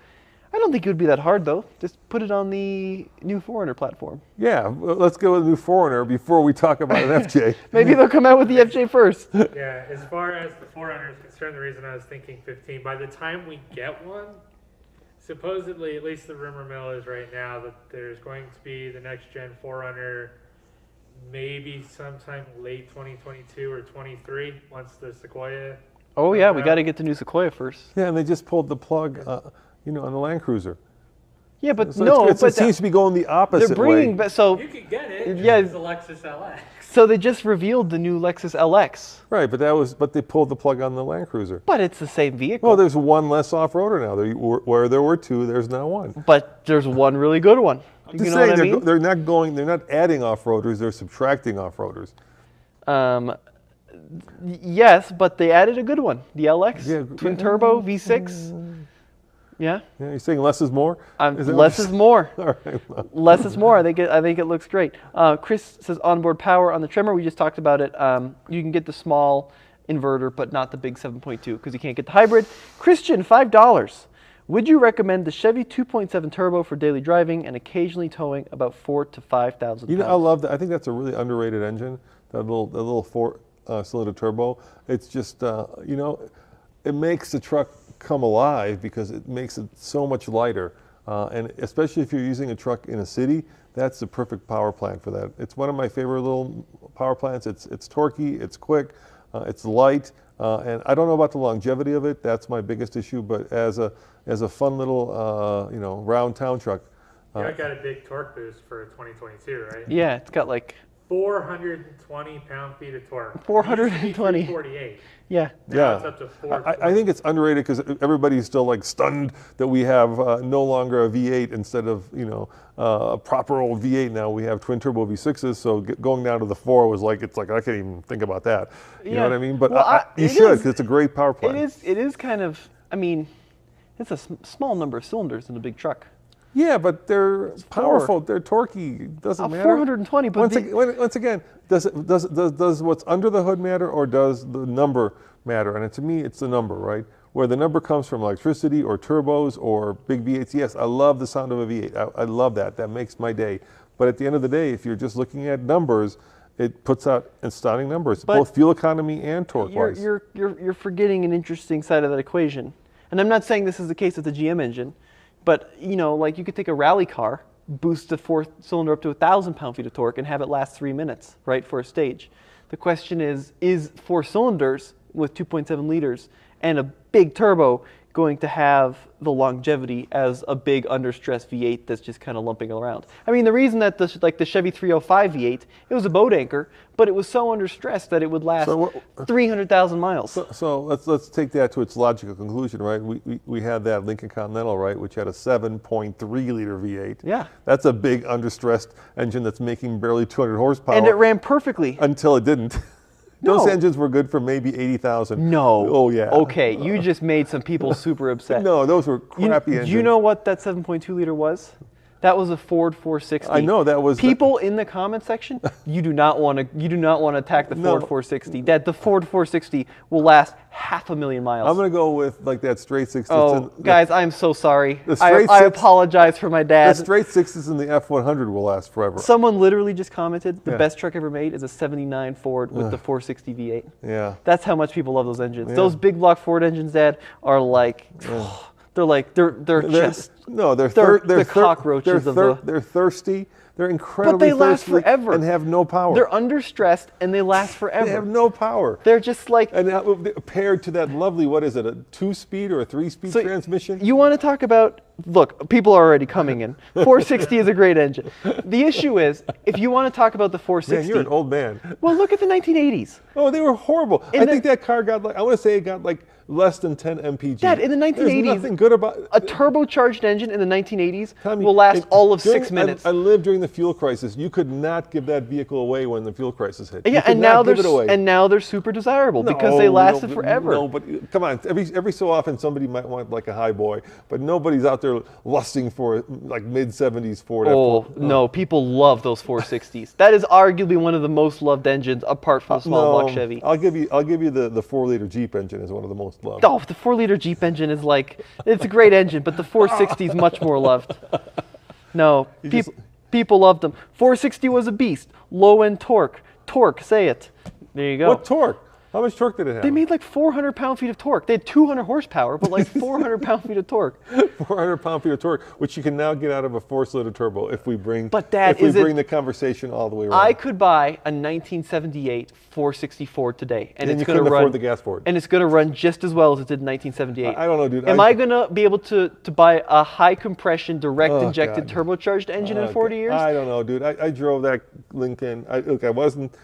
I don't think it would be that hard, though. Just put it on the new 4Runner platform. Yeah, let's go with the new 4Runner before we talk about an FJ. Maybe they'll come out with the FJ first. Yeah, as far as the 4Runner is concerned, the reason I was thinking 15, by the time we get one, supposedly, at least the rumor mill is right now, that there's going to be the next gen 4Runner maybe sometime late 2022 or 23 once the Sequoia. Oh yeah, we got to get the new Sequoia first. Yeah, and they just pulled the plug, on the Land Cruiser. Yeah, but So it seems to be going the opposite they're bringing way. so You could get it. Yeah. It's the Lexus LX. so they just revealed the new Lexus LX, Right, but they pulled the plug on the Land Cruiser. but it's the same vehicle. Well, there's one less off-roader now. Where there were 2, there's now 1. But there's one really good one. I'm just saying they're not adding off-roaders, they're subtracting off-roaders. Yes, but they added a good one. The LX, Yeah, twin turbo, V6. Yeah, Yeah, you're saying less is more? less is more. All right. Well. Less is more. I think it looks great. Chris says onboard power on the Tremor. We just talked about it. You can get the small inverter, but not the big 7.2 because you can't get the hybrid. Christian, $5. Would you recommend the Chevy 2.7 turbo for daily driving and occasionally towing about 4,000 to 5,000 pounds? I love that. I think that's a really underrated engine. That little 4-cylinder turbo. It's just it makes the truck come alive because it makes it so much lighter. And especially if you're using a truck in a city, that's the perfect power plant for that. It's one of my favorite little power plants. It's torquey, it's quick, it's light, and I don't know about the longevity of it. That's my biggest issue. But as a fun little round town truck. I got a big torque boost for 2022, right? Yeah, it's got like 420 pound-feet of torque. 420. 48. Yeah. Now it's up to 420. I think it's underrated because everybody's still like stunned that we have no longer a V8 instead of a proper old V8. Now we have twin turbo V6s. So going down to the 4 was like I can't even think about that. You know what I mean? But you should because it's a great power plant. It is kind of. I mean, it's a small number of cylinders in a big truck. Yeah, but they're powerful. They're torquey. Doesn't matter. 420. But once again, does what's under the hood matter or does the number matter? And to me, it's the number, right? Where the number comes from electricity or turbos or big V8s. Yes, I love the sound of a V8. I love that. That makes my day. But at the end of the day, if you're just looking at numbers, it puts out stunning numbers, both fuel economy and torque-wise. You're forgetting an interesting side of that equation. And I'm not saying this is the case with the GM engine. But, like you could take a rally car, boost the 4th cylinder up to 1,000 pound-feet of torque and have it last 3 minutes, right, for a stage. The question is 4 cylinders with 2.7 liters and a big turbo going to have the longevity as a big under-stress V8 that's just kind of lumping around? I mean, the reason that the Chevy 305 V8, it was a boat anchor, but it was so under stress that it would last 300,000 miles. So let's take that to its logical conclusion, right? We had that Lincoln Continental, right, which had a 7.3 liter V8. Yeah. That's a big under-stressed engine that's making barely 200 horsepower. And it ran perfectly. Until it didn't. No. Those engines were good for maybe 80,000. No. Oh, yeah. Okay, you just made some people super upset. No, those were crappy engines. Do you know what that 7.2 liter was? That was a Ford 460. I know that was. People in the comment section, you do not want to attack the Ford 460. That the Ford 460 will last 500,000 miles. I'm going to go with that straight 6. Oh, guys, I'm so sorry. I apologize for my dad. The straight 6s in the F-100 will last forever. Someone literally just commented, the best truck ever made is a 79 Ford with the 460 V8. Yeah. That's how much people love those engines. Yeah. Those big block Ford engines, Dad, are like... They're like they're just no, they're the cockroaches of the. They're thirsty. They're incredibly But they last thirsty forever. and have no power. They're understressed and they last forever. They have no power. They're just like. And paired to that lovely, what is it, a 2-speed or a 3-speed transmission? You want to talk about, look, people are already coming in. 460 is a great engine. The issue is, if you want to talk about the 460. Man, you're an old man. Well, look at the 1980s. Oh, they were horrible. I think that car got like, I want to say it got like less than 10 mpg. Dad, in the 1980s, there's nothing good about a turbocharged engine in the 1980s Tommy, will last all of 6 minutes. I lived during the fuel crisis. You could not give that vehicle away when the fuel crisis hit. Yeah, and now they're super desirable because they lasted forever. No, but come on, every so often somebody might want like a high boy, but nobody's out there lusting for like mid-70s Ford. Oh no, people love those 460s. That is arguably one of the most loved engines apart from the small block Chevy. I'll give you the 4-liter Jeep engine is one of the most loved. Oh, the 4-liter Jeep engine is like, it's a great engine, but the 460 is much more loved. No, people loved them. 460 was a beast. Low-end torque. Torque, say it. There you go. What torque? How much torque did it have? They made like 400 pound-feet of torque. They had 200 horsepower, but like 400 pound-feet of torque. 400 pound-feet of torque, which you can now get out of a 4-cylinder turbo if we bring the conversation all the way around. I could buy a 1978 460 Ford today, and it's going to run. Afford the gas Ford. And it's going to run just as well as it did in 1978. I don't know, dude. Am I going to be able to buy a high compression, direct injected turbocharged engine in 40 years? I don't know, dude. I drove that Lincoln. Look, I wasn't.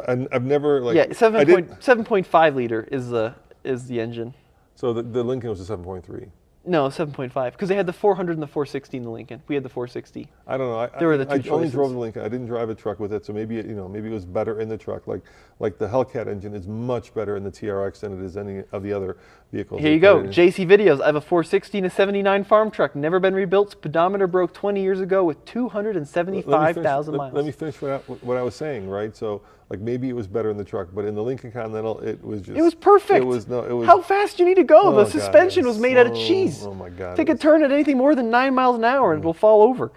I've never like. Yeah, 7.5 liter is the engine. So the Lincoln was a 7.3. No, 7.5, because they had the 400 and the 460 in the Lincoln. We had the 460. I don't know. There were the two I only choices. drove the Lincoln. I didn't drive a truck with it, so maybe maybe it was better in the truck. Like the Hellcat engine is much better in the TRX than it is any of the other vehicles. Here you go, JC Videos. I have a 460 and a 79 farm truck, never been rebuilt. Speedometer broke 20 years ago with 275,000 miles. Let me finish what I was saying, right? So like maybe it was better in the truck, but in the Lincoln Continental, it was just. It was perfect. It was. How fast do you need to go? Oh, the suspension was made out of cheese. Oh my God. Take a turn at anything more than 9 miles an hour and it'll fall over.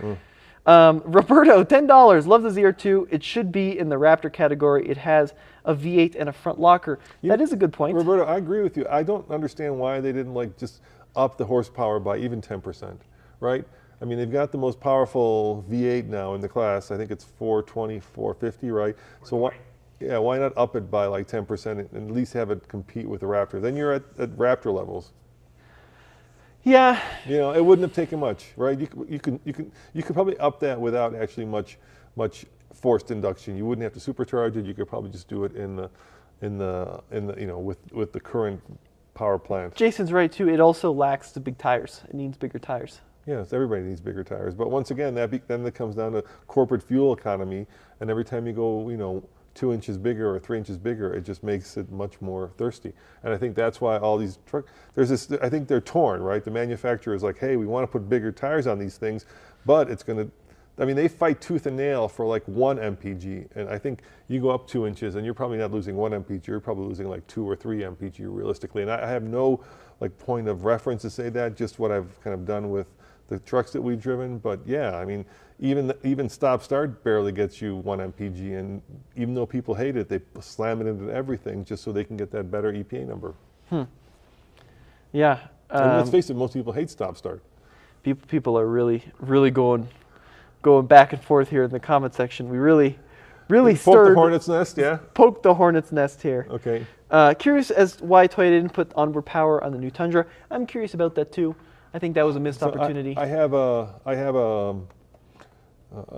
Roberto, $10. Love the ZR2. It should be in the Raptor category. It has a V8 and a front locker. That is a good point. Roberto, I agree with you. I don't understand why they didn't like just up the horsepower by even 10%, right? I mean, they've got the most powerful V8 now in the class. I think it's 420, 450, right? So why not up it by like 10% and at least have it compete with the Raptor? Then you're at Raptor levels. Yeah. It wouldn't have taken much, right? You could probably up that without actually much forced induction. You wouldn't have to supercharge it. You could probably just do it with the current power plant. Jason's right too. It also lacks the big tires. It needs bigger tires. Yes, everybody needs bigger tires. But once again, then it comes down to corporate fuel economy. And every time you go, 2 inches bigger or 3 inches bigger, it just makes it much more thirsty. And I think that's why all these I think they're torn, right? The manufacturer is like, hey, we want to put bigger tires on these things, but it's going to, they fight tooth and nail for like 1 mpg. And I think you go up 2 inches and you're probably not losing 1 mpg, you're probably losing like 2 or 3 mpg realistically. And I have no like point of reference to say that, just what I've kind of done with the trucks that we've driven. But yeah, I mean, even stop-start barely gets you 1 mpg, and even though people hate it, they slam it into everything just so they can get that better EPA number. Yeah. And let's face it, most people hate stop-start. People are really going back and forth here in the comment section. We really Poke the hornet's nest, yeah? Poke the hornet's nest here. Okay. Curious as why Toyota didn't put onboard power on the new Tundra. I'm curious about that too. I think that was a missed opportunity. I have a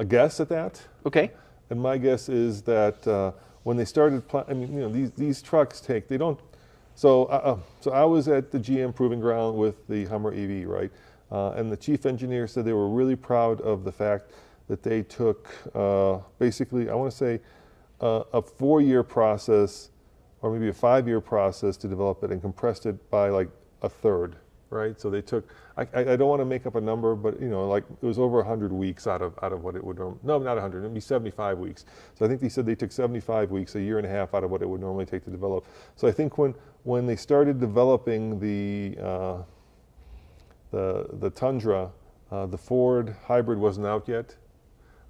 guess at that. Okay. And my guess is that when they started, these trucks they don't. So I was at the GM Proving Ground with the Hummer EV, right? And the chief engineer said they were really proud of the fact that they took basically, I want to say, a 4-year process or maybe a 5-year process to develop it and compressed it by like a third, right? So they took, I don't want to make up a number, but like it was over 100 weeks out of what it would normally, no, not 100, it'd be 75 weeks. So I think they said they took 75 weeks, a year and a half out of what it would normally take to develop. So I think when they started developing the Tundra, the Ford hybrid wasn't out yet.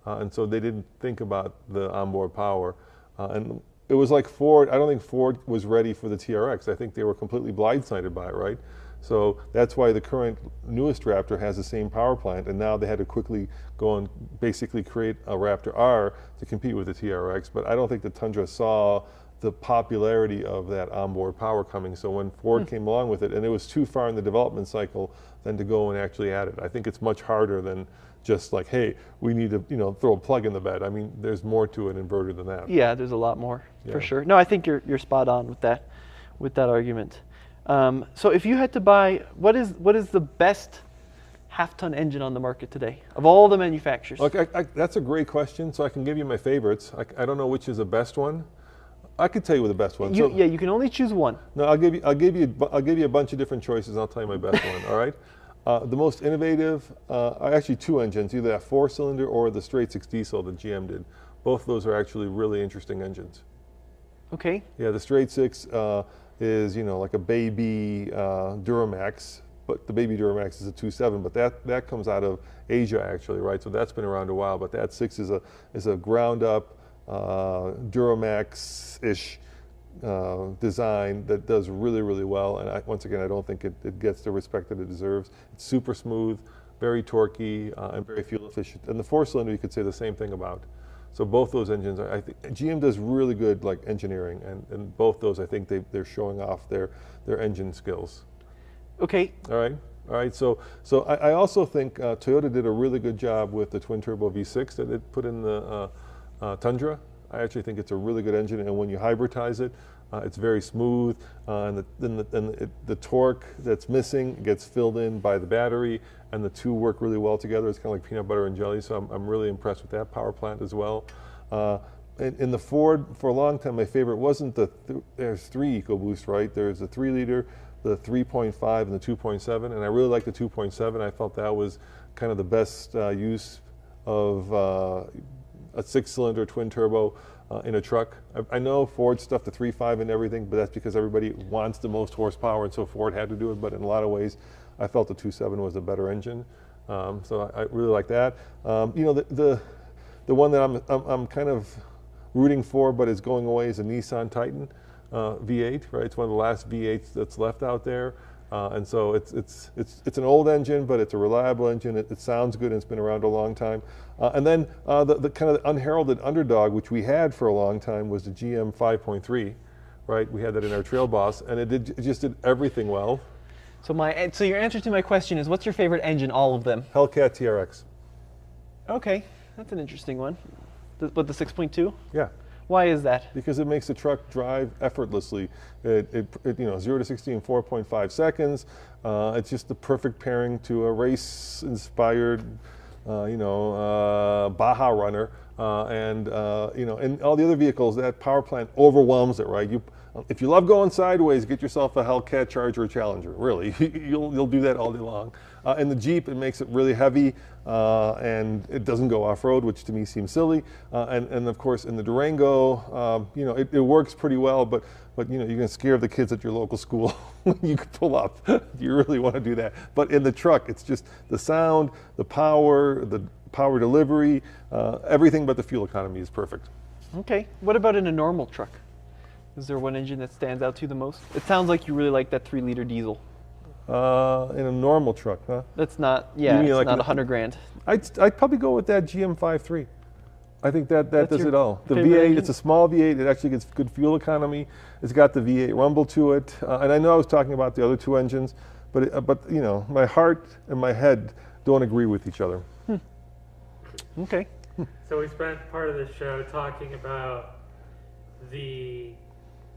And so they didn't think about the onboard power. And it was like Ford. I don't think Ford was ready for the TRX. I think they were completely blindsided by it, right? So that's why the current newest Raptor has the same power plant, and now they had to quickly go and basically create a Raptor R to compete with the TRX. But I don't think the Tundra saw the popularity of that onboard power coming. So when Ford came along with it, and it was too far in the development cycle than to go and actually add it. I think it's much harder than just like, hey, we need to throw a plug in the bed. I mean, there's more to an inverter than that. Yeah, there's a lot more for Yeah. sure. No, I think you're spot on with that argument. So if you had to buy, what is the best half-ton engine on the market today of all the manufacturers? Okay, that's a great question. So I can give you my favorites. I don't know which is the best one. I could tell you the best one. Yeah, you can only choose one. No, I'll give you a bunch of different choices, and I'll tell you my best one. All right. The most innovative, actually two engines, either that 4-cylinder or the straight 6 diesel that GM did. Both of those are actually really interesting engines. Okay. Yeah, the straight 6 is like a baby Duramax, but the baby Duramax is a 2.7, but that comes out of Asia actually, right? So that's been around a while, but that 6 is a ground up Duramax-ish design that does really, really well. And once again, I don't think it gets the respect that it deserves. It's super smooth, very torquey, and very fuel efficient. And the 4-cylinder, you could say the same thing about. So both those engines, I think GM does really good like engineering, and both those, I think they're showing off their engine skills. Okay. All right. So I also think Toyota did a really good job with the twin turbo V6 that it put in the Tundra. I actually think it's a really good engine, and when you hybridize it, it's very smooth, and the torque that's missing gets filled in by the battery, and the two work really well together. It's kind of like peanut butter and jelly, so I'm really impressed with that power plant as well. In the Ford, for a long time, my favorite wasn't there's 3 EcoBoost, right? There's the 3-liter, the 3.5, and the 2.7, and I really like the 2.7. I felt that was kind of the best use of a 6-cylinder twin turbo in a truck. I know Ford stuffed the 3.5 and everything, but that's because everybody wants the most horsepower, and so Ford had to do it. But in a lot of ways, I felt the 2.7 was a better engine. So I really like that. The one that I'm kind of rooting for, but is going away, is a Nissan Titan V8. Right, it's one of the last V8s that's left out there. And so it's an old engine, but it's a reliable engine. It sounds good, and it's been around a long time. And then the kind of unheralded underdog, which we had for a long time, was the GM 5.3, right? We had that in our Trail Boss, and it just did everything well. So your answer to my question is, what's your favorite engine? All of them. Hellcat TRX. Okay, that's an interesting one. But the 6.2? Yeah. Why is that? Because it makes the truck drive effortlessly. 0 to 60 in 4.5 seconds. It's just the perfect pairing to a race-inspired, Baja runner, and all the other vehicles. That power plant overwhelms it, right? If you love going sideways, get yourself a Hellcat Charger or Challenger. Really, you'll do that all day long. In the Jeep, it makes it really heavy, and it doesn't go off-road, which to me seems silly. And of course, in the Durango, it works pretty well, but you're going to scare the kids at your local school when you pull up. Do you really want to do that? But in the truck, it's just the sound, the power delivery, everything but the fuel economy is perfect. Okay. What about in a normal truck? Is there one engine that stands out to you the most? It sounds like you really like that 3-liter diesel. In a normal truck, huh? That's not, yeah, it's like not $100,000. I'd probably go with that GM 5.3. I think that does it all. The favorite V8, engine? it's a small V8. It actually gets good fuel economy. It's got the V8 rumble to it. And I know I was talking about the other two engines, but my heart and my head don't agree with each other. Okay. So we spent part of the show talking about the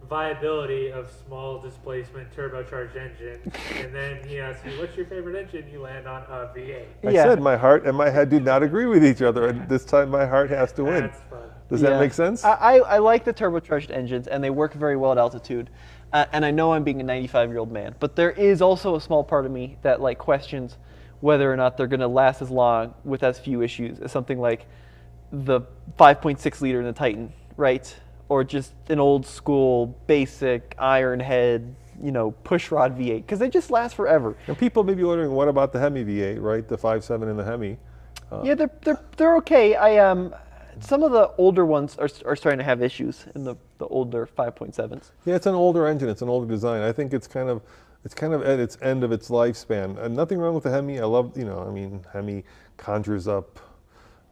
viability of small displacement turbocharged engine, and then he asked me, what's your favorite engine? You land on a V8. I said my heart and my head do not agree with each other, and this time my heart has to win. That's fun. Does that make sense? I like the turbocharged engines, and they work very well at altitude. And I know I'm being a 95-year-old man, but there is also a small part of me that questions whether or not they're going to last as long with as few issues as something like the 5.6 liter in the Titan, right? Or just an old school, basic iron head, push rod V8, because they just last forever. And people may be wondering, what about the Hemi V8, right? The 5.7 in the Hemi. Yeah, they're okay. some of the older ones are starting to have issues in the older 5.7s. Yeah, it's an older engine. It's an older design. I think it's kind of at its end of its lifespan. And nothing wrong with the Hemi. I love, Hemi conjures up,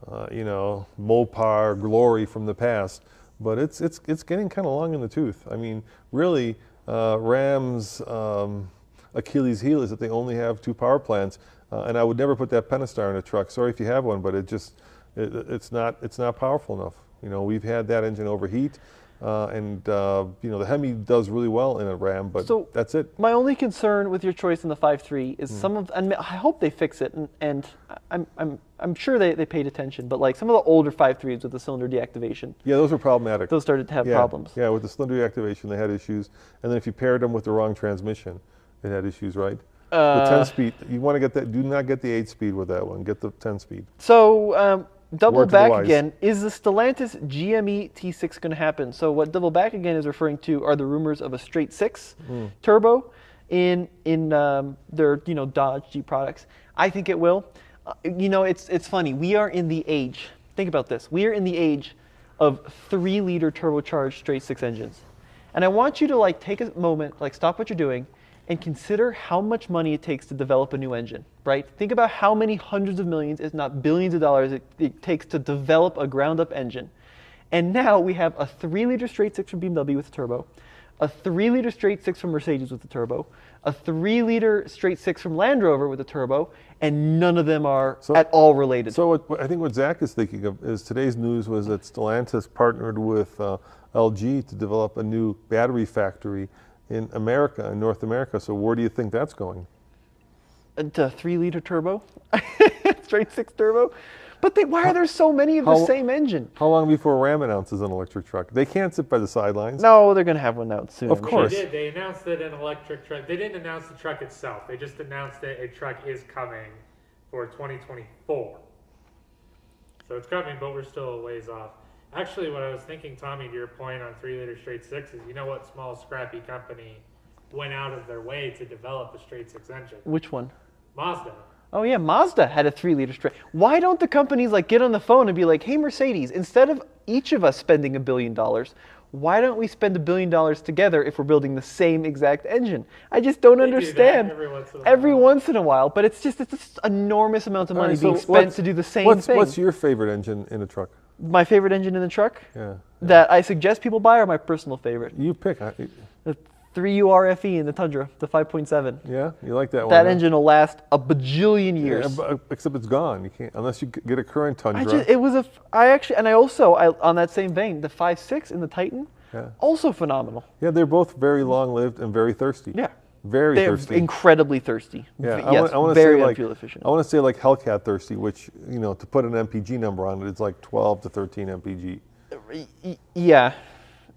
Mopar glory from the past, but it's getting kind of long in the tooth. I mean, really, Ram's Achilles heel is that they only have 2 power plants, and I would never put that Pentastar in a truck. Sorry if you have one, but it's not powerful enough. We've had that engine overheat. The Hemi does really well in a Ram, but so that's it. My only concern with your choice in the 5.3 is and I hope they fix it, and I'm sure they paid attention, but like some of the older 5.3s with the cylinder deactivation. Yeah, those were problematic. Those started to have problems. Yeah, with the cylinder deactivation, they had issues, and then if you paired them with the wrong transmission, it had issues, right? The 10-speed, you want to get that. Do not get the 8-speed with that one. Get the 10-speed. So. Double Word to the back wise. again, is the Stellantis GME T6 going to happen? So what double back again is referring to are the rumors of a straight 6 turbo in their Dodge Jeep products. I think it will. It's funny. We are in the age. Think about this. We are in the age of 3-liter turbocharged straight 6 engines, and I want you to take a moment, stop what you're doing, and consider how much money it takes to develop a new engine, right? Think about how many hundreds of millions, if not billions of dollars it takes to develop a ground-up engine. And now we have a 3-liter straight 6 from BMW with a turbo, a 3-liter straight 6 from Mercedes with a turbo, a 3-liter straight 6 from Land Rover with a turbo, and none of them are at all related. So I think what Zach is thinking of is today's news was that Stellantis partnered with LG to develop a new battery factory in America, in North America. So where do you think that's going? To 3-liter turbo, straight 6 turbo. But why are there so many of the same engine? How long before Ram announces an electric truck? They can't sit by the sidelines. No, they're going to have one out soon. Of course. They did. They announced that an electric truck. They didn't announce the truck itself. They just announced that a truck is coming for 2024. So it's coming, but we're still a ways off. Actually, what I was thinking, Tommy, to your point on 3-liter straight 6s, you know what small, scrappy company went out of their way to develop a straight 6 engine? Which one? Mazda. Oh yeah, Mazda had a 3-liter straight. Why don't the companies get on the phone and be like, hey Mercedes, instead of each of us spending $1 billion, why don't we spend $1 billion together if we're building the same exact engine? I just don't understand. Every once in a while, but it's just enormous amounts of money being spent to do the same thing. What's your favorite engine in a truck? My favorite engine in the truck? Yeah. That I suggest people buy, or my personal favorite? You pick. The 3URFE in the Tundra, the 5.7. Yeah, you like that one. That engine will last a bajillion years. Yeah, except it's gone. You can't unless you get a current Tundra. I also on that same vein, the 5.6 in the Titan, also phenomenal. Yeah, they're both very long-lived and very thirsty. Yeah. Very thirsty. They're incredibly thirsty. Yeah, yes, I want to very say fuel efficient. I want to say like Hellcat thirsty, which to put an MPG number on it, it's like 12 to 13 MPG. Yeah,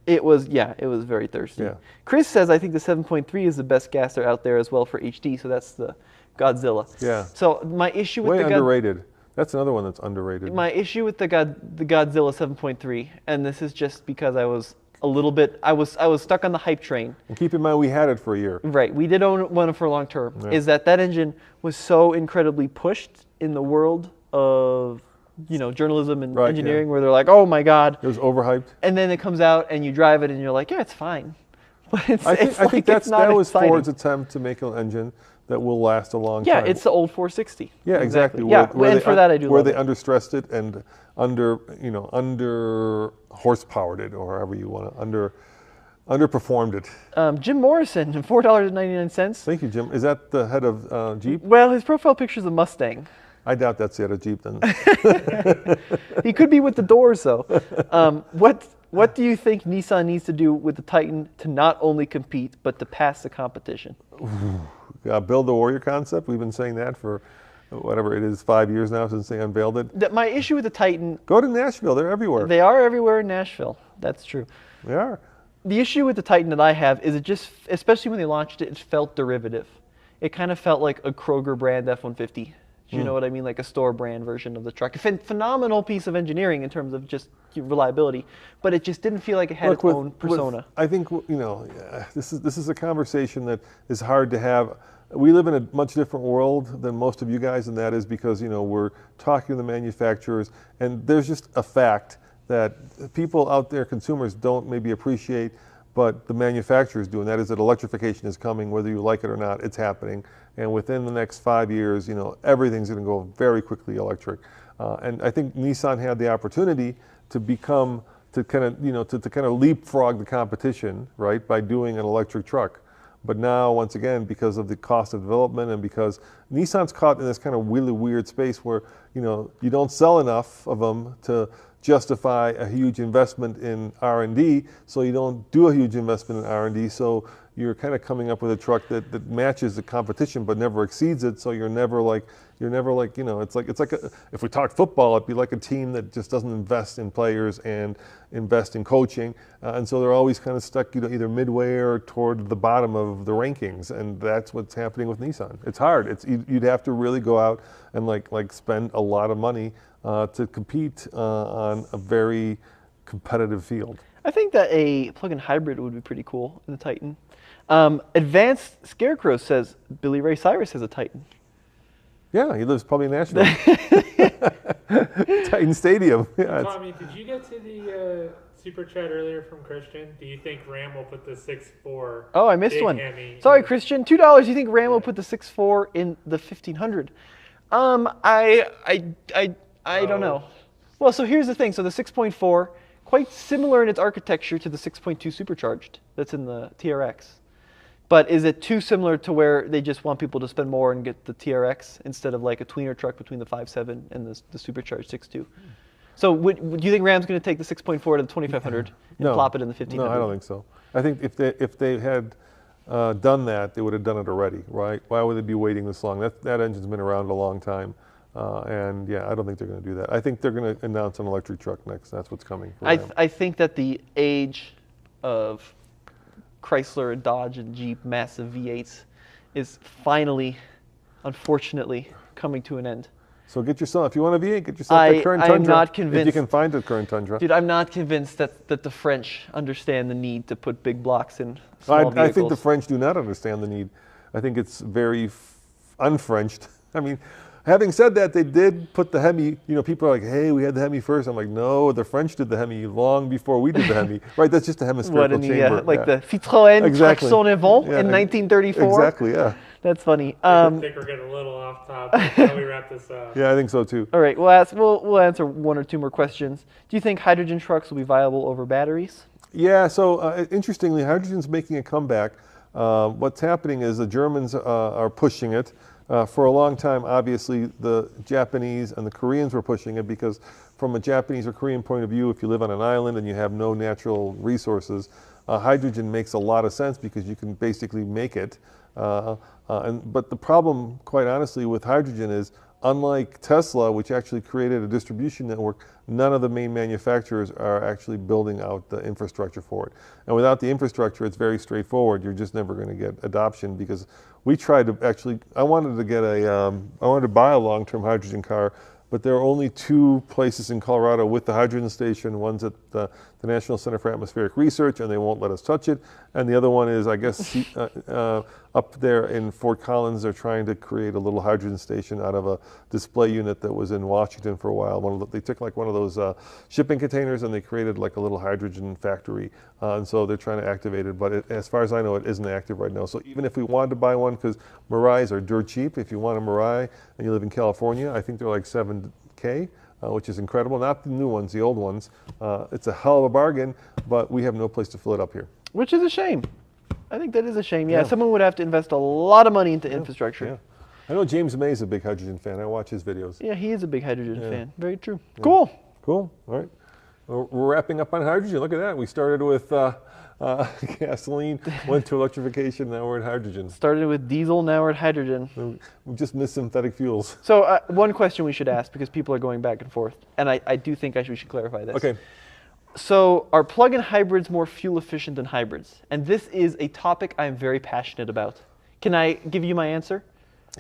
it was very thirsty. Yeah. Chris says I think the 7.3 is the best gasser out there as well for HD. So that's the Godzilla. Yeah. So my issue with way underrated. That's another one that's underrated. My issue with the Godzilla 7.3, and this is just because I was a little bit, I was stuck on the hype train. And keep in mind, we had it for a year. Right, we did own one for a long term. Yeah. Is that engine was so incredibly pushed in the world of journalism and engineering, where they're like, oh my God. It was overhyped. And then it comes out and you drive it and you're like, yeah, it's fine. But I think that was Ford's attempt to make an engine that will last a long time. Yeah, it's the old 460. Yeah, exactly. Yeah, and for that I do where love they it. understressed it and under horsepowered it, or however you want to, underperformed it. Jim Morrison, $4.99. Thank you, Jim. Is that the head of Jeep? Well, his profile picture is a Mustang. I doubt that's the head of Jeep then. He could be with the doors though. What do you think Nissan needs to do with the Titan to not only compete but to pass the competition? Build the Warrior concept. We've been saying that for whatever it is, 5 years now since they unveiled it. My issue with the Titan... Go to Nashville. They're everywhere. They are everywhere in Nashville. That's true. They are. The issue with the Titan that I have is it just, especially when they launched it, it felt derivative. It kind of felt like a Kroger brand F-150. Do you know what I mean? Like a store brand version of the truck. A phenomenal piece of engineering in terms of just reliability, but it just didn't feel like it had its own persona. I think this is a conversation that is hard to have we live in a much different world than most of you guys, and that is because, you know, we're talking to the manufacturers, and there's just a fact that people out there, consumers, don't maybe appreciate, but the manufacturers do, and that is that electrification is coming, whether you like it or not, it's happening. And within the next 5 years, you know, everything's going to go very quickly electric. And I think Nissan had the opportunity to become, to kind of, you know, to kind of leapfrog the competition, right, by doing an electric truck. But now, once again, because of the cost of development and because Nissan's caught in this kind of really weird space where, you know, you don't sell enough of them to justify a huge investment in R&D, so you don't do a huge investment in R&D, so you're kind of coming up with a truck that matches the competition but never exceeds it, so you're never like, you know, it's like if we talk football, it'd be like a team that just doesn't invest in players and invest in coaching, and so they're always kind of stuck, you know, either midway or toward the bottom of the rankings, and that's what's happening with Nissan. It's hard. You'd have to really go out and like spend a lot of money to compete on a very competitive field. I think that a plug-in hybrid would be pretty cool in the Titan. Advanced Scarecrow says Billy Ray Cyrus has a Titan. Yeah, he lives probably in Nashville. Titan Stadium. Yeah, Tommy, did you get to the super chat earlier from Christian? Do you think Ram will put the 6.4? Oh, I missed one. Sorry, Christian. $2. You think Ram will put the 6.4 in the 1500? I don't know. Well, so here's the thing. So the 6.4, quite similar in its architecture to the 6.2 supercharged that's in the TRX. But is it too similar to where they just want people to spend more and get the TRX instead of like a tweener truck between the 5.7 and the supercharged 6.2? So do you think Ram's going to take the 6.4 to the 2500 and plop it in the 1500? No, I don't think so. I think if they had done that, they would have done it already, right? Why would they be waiting this long? That engine's been around a long time. And yeah, I don't think they're going to do that. I think they're going to announce an electric truck next. That's what's coming. I think that the age of Chrysler, Dodge, and Jeep massive V8s is finally, unfortunately, coming to an end. So get yourself, if you want a V8, get yourself a current Tundra. I'm not convinced. If you can find a current Tundra. Dude, I'm not convinced that the French understand the need to put big blocks in small vehicles. I think the French do not understand the need. I think it's very un-Frenched. I mean, having said that, they did put the Hemi, you know, people are like, hey, we had the Hemi first. I'm like, no, the French did the Hemi long before we did the Hemi. Right, that's just a hemispherical chamber. Like the Citroën Traction Avant in 1934? Exactly, yeah. That's funny. I think we're getting a little off topic. How we wrap this up? Yeah, I think so too. All right, we'll answer one or two more questions. Do you think hydrogen trucks will be viable over batteries? Yeah, so interestingly, hydrogen's making a comeback. What's happening is the Germans are pushing it. For a long time, obviously, the Japanese and the Koreans were pushing it because from a Japanese or Korean point of view, if you live on an island and you have no natural resources, hydrogen makes a lot of sense because you can basically make it. But the problem, quite honestly, with hydrogen is, unlike Tesla, which actually created a distribution network, none of the main manufacturers are actually building out the infrastructure for it. And without the infrastructure, it's very straightforward. You're just never going to get adoption because we tried to actually, I wanted to buy a long-term hydrogen car, but there are only 2 places in Colorado with the hydrogen station. One's at the National Center for Atmospheric Research, and they won't let us touch it. And the other one is, I guess, up there in Fort Collins. They're trying to create a little hydrogen station out of a display unit that was in Washington for a while. They took like one of those shipping containers and they created like a little hydrogen factory. And so they're trying to activate it. But as far as I know, it isn't active right now. So even if we wanted to buy one, because Mirais are dirt cheap, if you want a Mirai and you live in California, I think they're like $7K. Which is incredible. Not the new ones, the old ones. It's a hell of a bargain, but we have no place to fill it up here. Which is a shame. I think that is a shame. Yeah, someone would have to invest a lot of money into infrastructure. Yeah. I know James May is a big hydrogen fan. I watch his videos. Yeah, he is a big hydrogen fan. Very true. Yeah. Cool. Cool. All right. We're wrapping up on hydrogen. Look at that. We started with gasoline, went to electrification, now we're at hydrogen. Started with diesel, now we're at hydrogen. We just missed synthetic fuels. So one question we should ask, because people are going back and forth, and I do think we should clarify this. Okay. So are plug-in hybrids more fuel efficient than hybrids? And this is a topic I'm very passionate about. Can I give you my answer?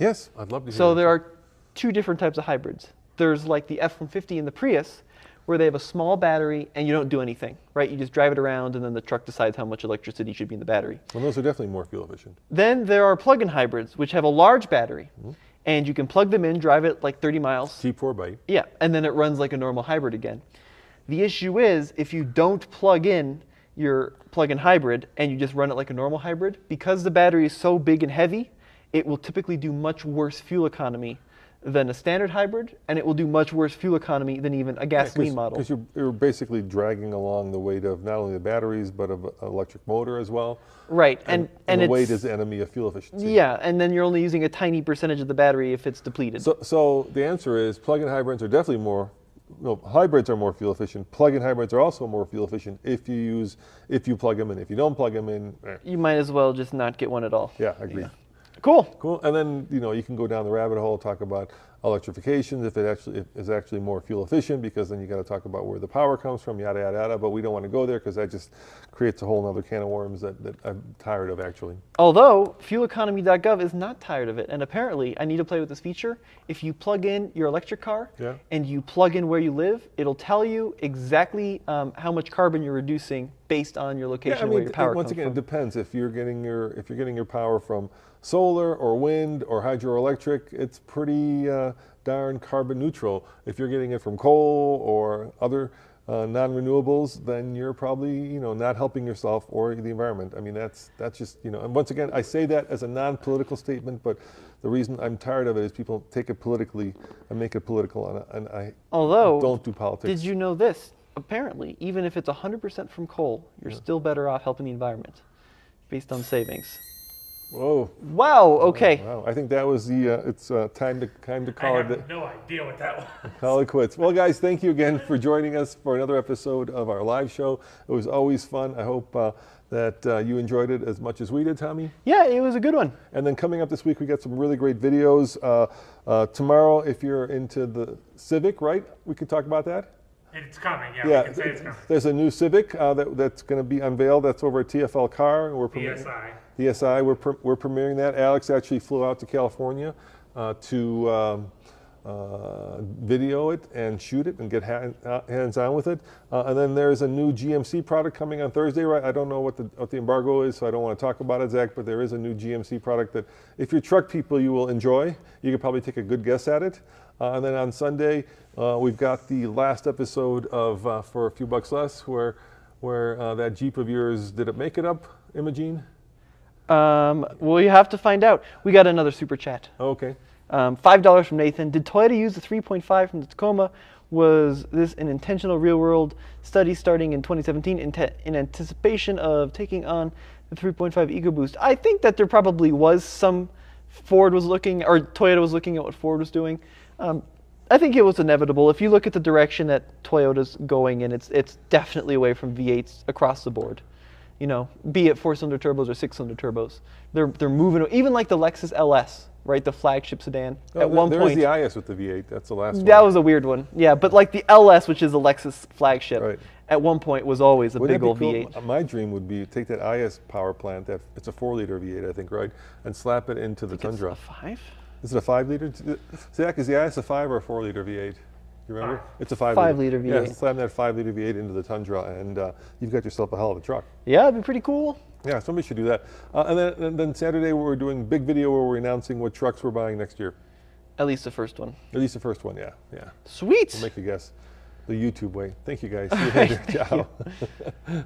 Yes, I'd love to hear So there are 2 different types of hybrids. There's like the F-150 and the Prius, where they have a small battery and you don't do anything, right? You just drive it around and then the truck decides how much electricity should be in the battery. Well, those are definitely more fuel efficient. Then there are plug-in hybrids, which have a large battery, and you can plug them in, drive it like 30 miles. Cheap 4x. Yeah, and then it runs like a normal hybrid again. The issue is, if you don't plug in your plug-in hybrid and you just run it like a normal hybrid, because the battery is so big and heavy, it will typically do much worse fuel economy than a standard hybrid, and it will do much worse fuel economy than even a gasoline model. Because you're basically dragging along the weight of not only the batteries, but of an electric motor as well. Right, and the weight is the enemy of fuel efficiency. Yeah, and then you're only using a tiny percentage of the battery if it's depleted. So the answer is plug-in hybrids are definitely more, hybrids are more fuel efficient. Plug-in hybrids are also more fuel efficient if you plug them in. If you don't plug them in, you might as well just not get one at all. Yeah, I agree. Yeah. Cool. Cool. And then you can go down the rabbit hole, talk about electrification, if it is actually more fuel efficient, because then you got to talk about where the power comes from, yada yada yada. But we don't want to go there because that just creates a whole other can of worms that I'm tired of actually. Although fueleconomy.gov is not tired of it, and apparently I need to play with this feature. If you plug in your electric car and you plug in where you live, it'll tell you exactly how much carbon you're reducing based on your location where your power comes from. Once again, it depends. If you're getting your power from solar or wind or hydroelectric, it's pretty darn carbon neutral. If you're getting it from coal or other non-renewables, then you're probably not helping yourself or the environment. I mean, that's just and once again, I say that as a non-political statement, but the reason I'm tired of it is people take it politically and make it political, and I don't do politics. Did you know this? Apparently, even if it's 100% from coal, you're still better off helping the environment based on savings. Whoa. Wow, okay. Wow. I think that was the, it's time to call it. I have no idea what that was. Call it quits. Well, guys, thank you again for joining us for another episode of our live show. It was always fun. I hope that you enjoyed it as much as we did, Tommy. Yeah, it was a good one. And then coming up this week, we got some really great videos. Tomorrow, if you're into the Civic, right? We can talk about that? It's coming, yeah. We can say it's coming. There's a new Civic that's going to be unveiled. That's over at TFL Car. We're ESI. We're premiering that. Alex actually flew out to California to video it and shoot it and get hands-on with it. And then there's a new GMC product coming on Thursday, right? I don't know what the embargo is, so I don't want to talk about it, Zach, but there is a new GMC product that if you're truck people, you will enjoy. You could probably take a good guess at it. And then on Sunday, we've got the last episode of For a Few Bucks Less, where that Jeep of yours, did it make it up, Imogene? Well, you have to find out. We got another super chat. Okay. $5 from Nathan. Did Toyota use the 3.5 from the Tacoma? Was this an intentional real-world study starting in 2017 in anticipation of taking on the 3.5 EcoBoost? I think that there probably was some Toyota was looking at what Ford was doing. I think it was inevitable. If you look at the direction that Toyota's going in, it's definitely away from V8s across the board. Be it 4-cylinder turbos or 6-cylinder turbos. They're moving, even like the Lexus LS, right? The flagship sedan. At one point, there is the IS with the V8. That's the last one. That was a weird one. Yeah, but like the LS, which is the Lexus flagship, right, at one point was always a big old cool? V8. My dream would be take that IS power plant, it's a 4-liter V8, I think, right? And slap it into the Tundra. It's a 5? Is it a 5-liter? Zach, is the IS a 5 or a 4-liter V8? You remember? It's a 5-liter. 5-liter V8. Yeah, slam that 5-liter V8 into the Tundra, and you've got yourself a hell of a truck. Yeah, it'd be pretty cool. Yeah, somebody should do that. And then Saturday, we're doing a big video where we're announcing what trucks we're buying next year. At least the first one. At least the first one, yeah. Sweet. We'll make a guess. The YouTube way. Thank you, guys. See you later. Ciao.